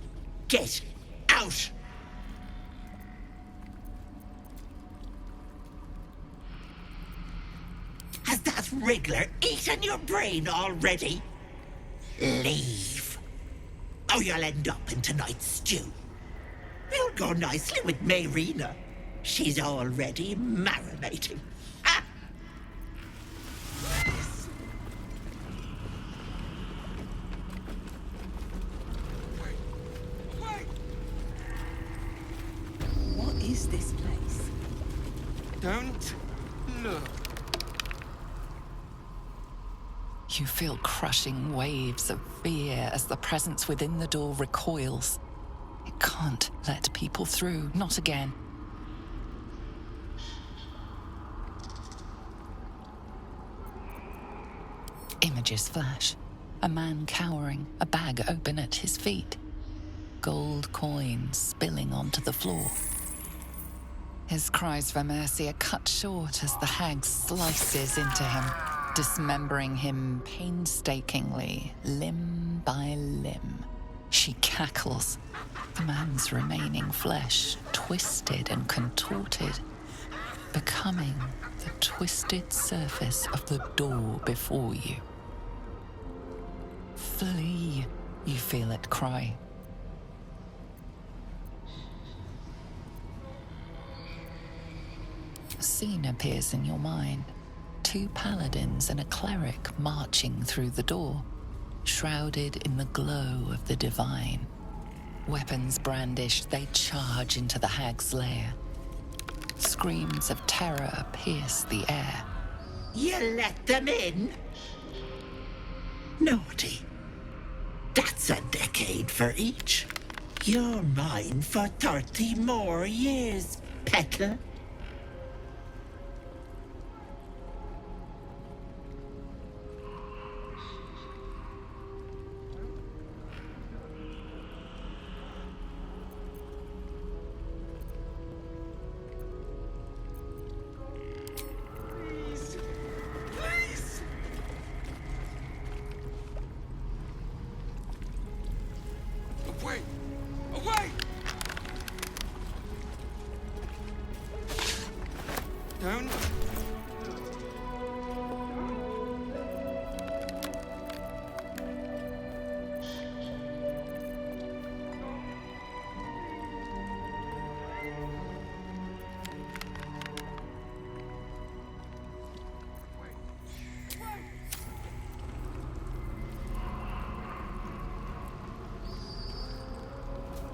Speaker 9: Get out! Has that wriggler eaten your brain already? Leave. Or you'll end up in tonight's stew. You'll go nicely with Mayrina. She's already marinating. Ah!
Speaker 7: What is this place?
Speaker 11: Don't look.
Speaker 20: You feel crushing waves of fear as the presence within the door recoils. It can't let people through, not again. Images flash. A man cowering, a bag open at his feet. Gold coins spilling onto the floor. His cries for mercy are cut short as the hag slices into him, dismembering him painstakingly, limb by limb. She cackles, the man's remaining flesh twisted and contorted, becoming the twisted surface of the door before you. Flee, you feel it cry. A scene appears in your mind. 2 paladins and a cleric marching through the door, shrouded in the glow of the divine. Weapons brandished, they charge into the hag's lair. Screams of terror pierce the air.
Speaker 9: You let them in? Naughty. That's a decade for each. You're mine for 30 more years, Petal.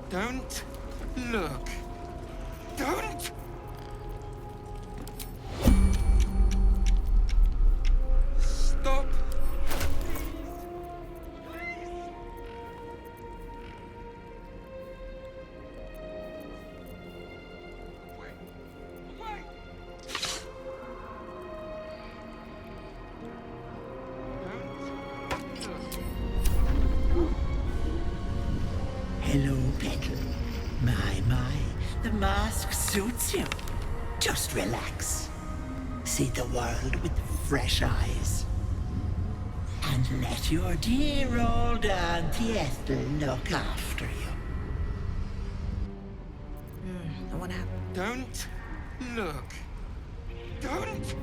Speaker 11: Don't look. Don't! Stop.
Speaker 9: Hello, Petal. My, the mask suits you. Just relax. See the world with fresh eyes. And let your dear old Auntie Ethel look after you.
Speaker 7: I want to have...
Speaker 11: Don't look. Don't!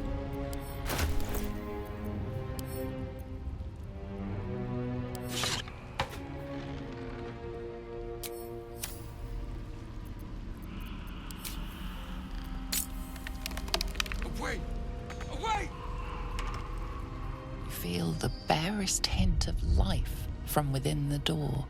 Speaker 11: Away! Away!
Speaker 20: You feel the barest hint of life from within the door.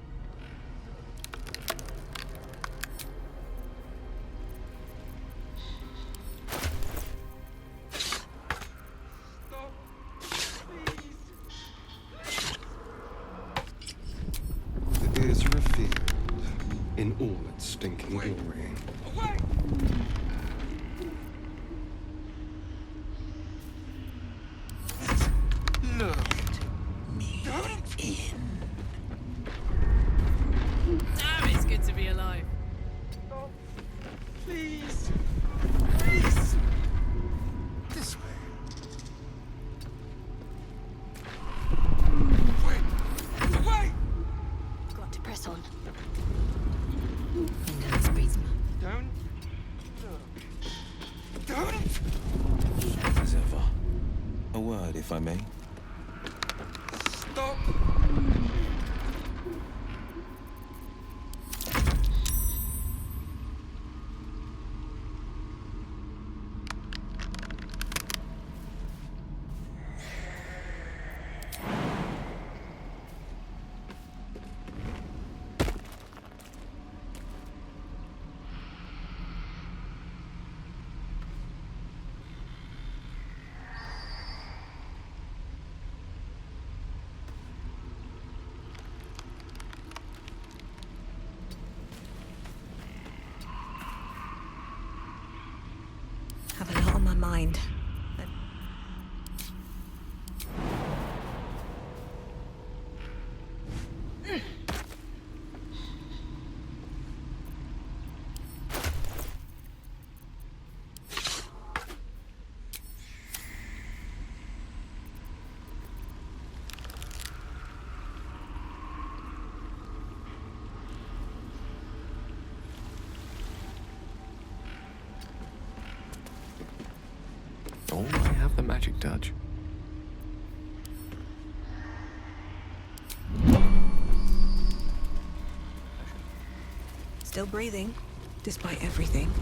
Speaker 23: in all its stinking glory.
Speaker 12: Look me in.
Speaker 5: Damn, it's good to be alive.
Speaker 12: Please. Please. This way. Wait!
Speaker 15: Got to press on.
Speaker 4: Intense breeze map.
Speaker 12: Don't look. Don't!
Speaker 13: As ever. A word, if I may.
Speaker 12: Stop!
Speaker 15: Have a lot on my mind.
Speaker 10: Oh, I have the magic touch.
Speaker 15: Still breathing, despite everything.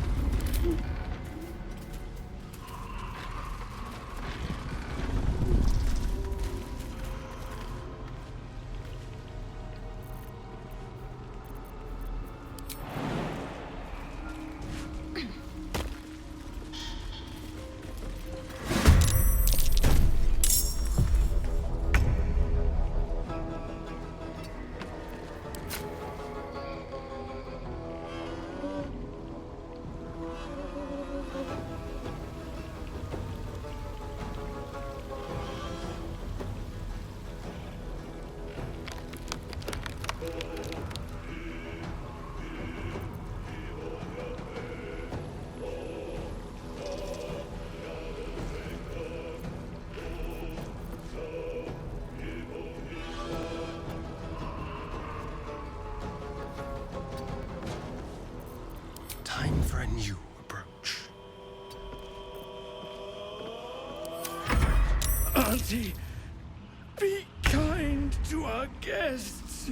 Speaker 23: Time for a new approach.
Speaker 22: Auntie, be kind to our guests.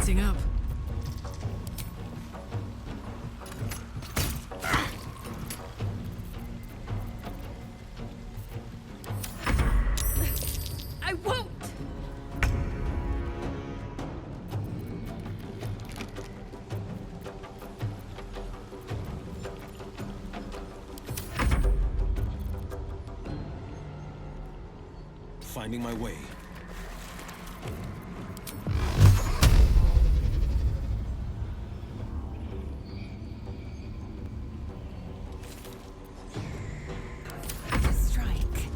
Speaker 5: heating up.
Speaker 21: I won't!
Speaker 11: Finding my way.
Speaker 21: Strike.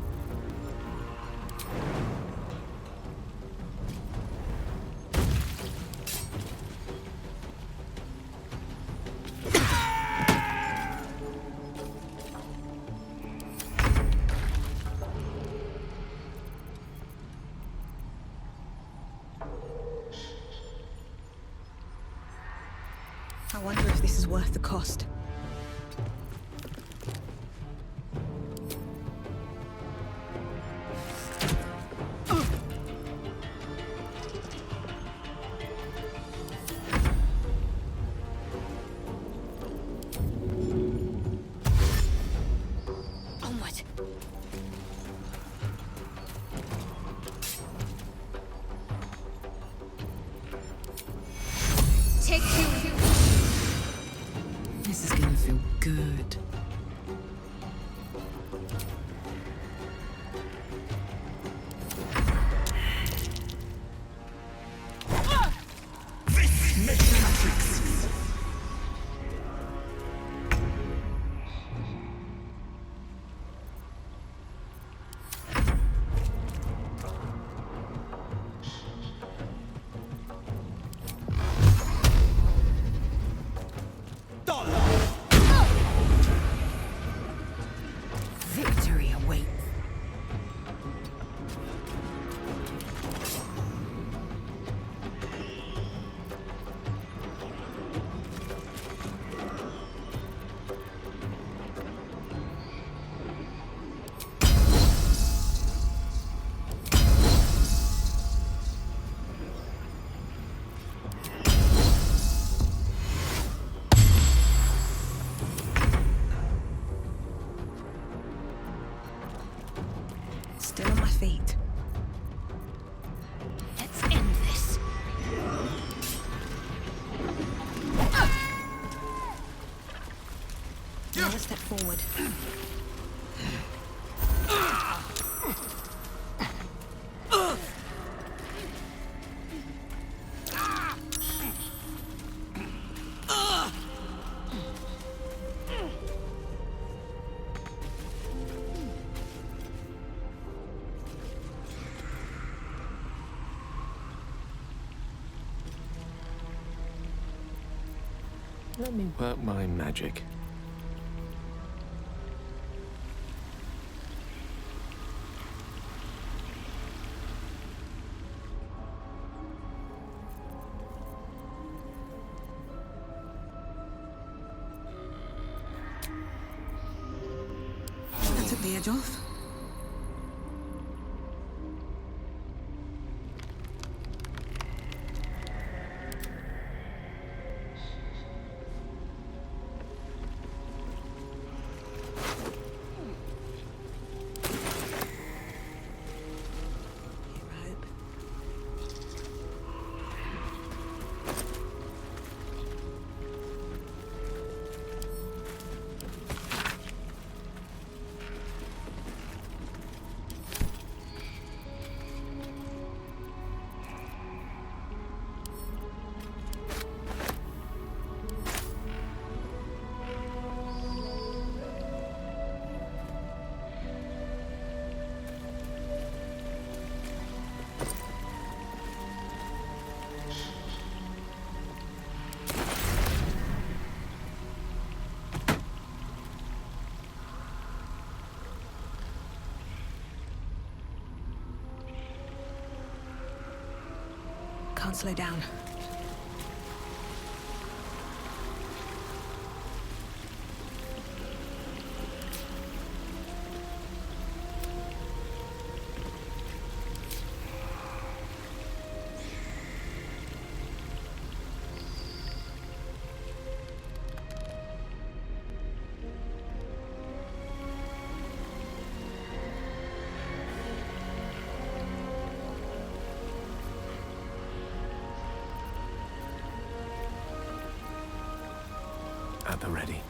Speaker 15: I wonder if this is worth the cost.
Speaker 21: Onward.
Speaker 2: Take two.
Speaker 5: This is gonna feel good.
Speaker 21: Victory awaits.
Speaker 15: Still on my feet.
Speaker 21: Let's end this.
Speaker 15: Now a step forward.
Speaker 13: Let me work my magic.
Speaker 15: That took the edge off. Can't slow down.
Speaker 18: the ready.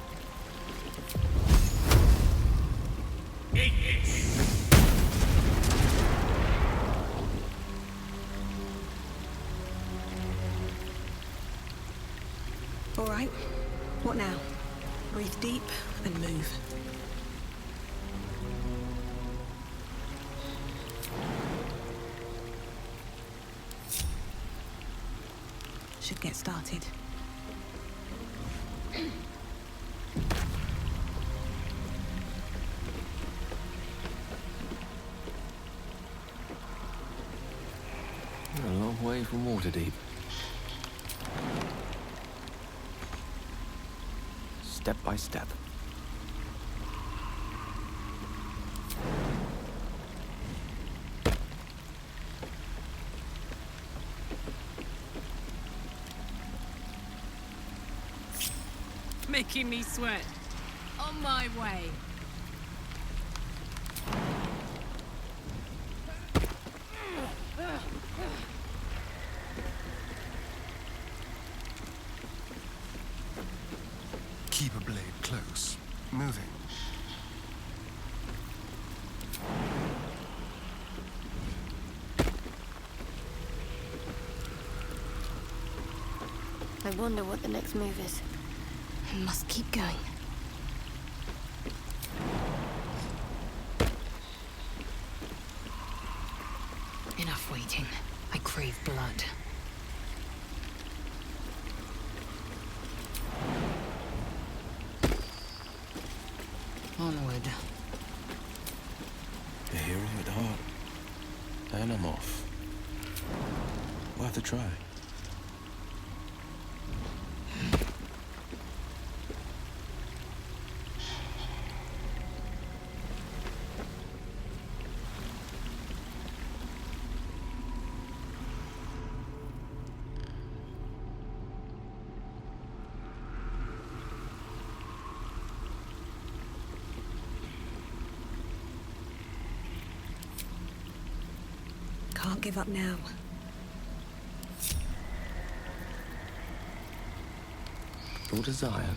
Speaker 15: All right. What now? Breathe deep and move. Should get started.
Speaker 13: You're a long way from Waterdeep. Step by step.
Speaker 5: Making me sweat. On my way.
Speaker 23: Keep a blade close. Moving.
Speaker 2: I wonder what the next move is.
Speaker 15: I must keep going.
Speaker 21: Enough waiting. I crave blood. Onward.
Speaker 13: A hero at heart. And I'm off. Worth a try.
Speaker 15: Can't give up now.
Speaker 13: Your desire.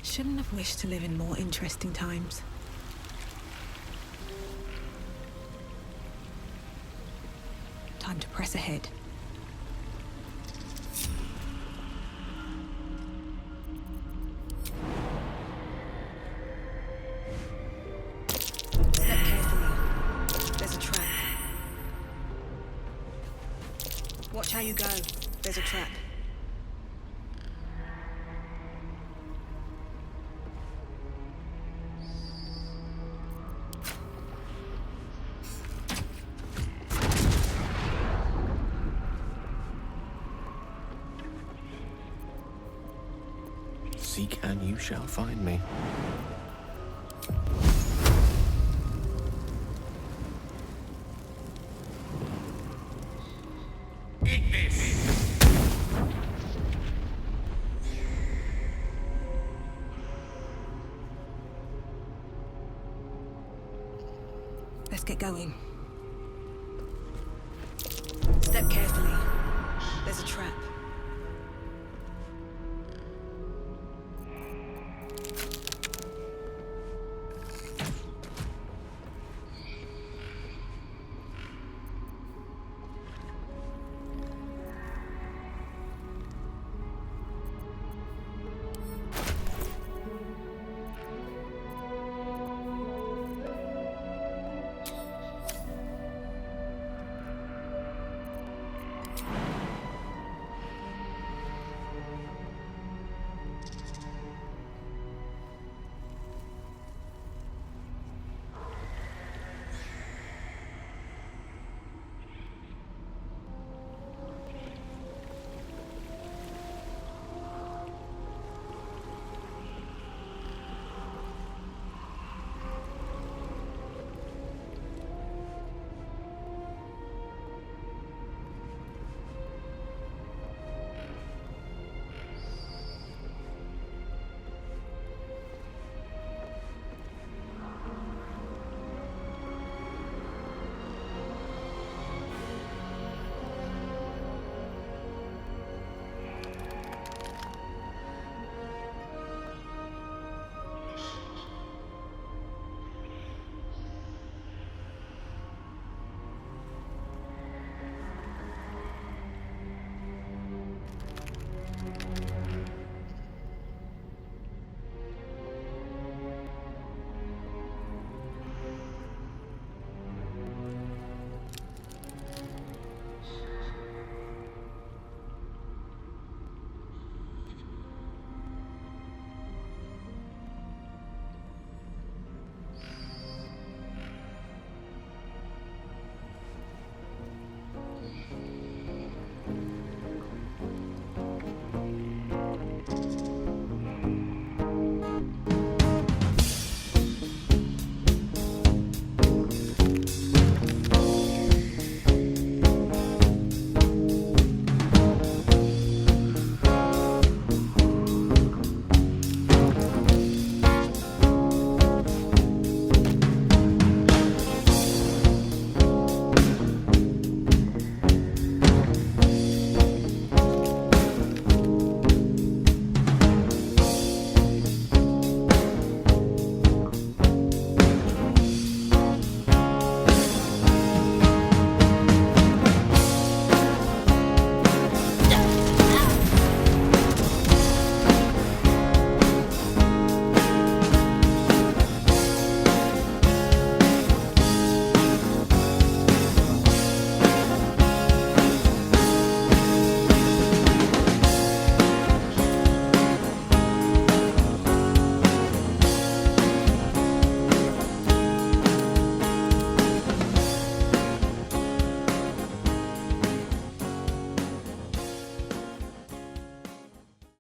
Speaker 15: Shouldn't have wished to live in more interesting times. Time to press ahead. Step carefully. There's a trap. Watch how you go. There's a trap.
Speaker 13: Seek and you shall find me.
Speaker 22: Eat this!
Speaker 15: Let's get going.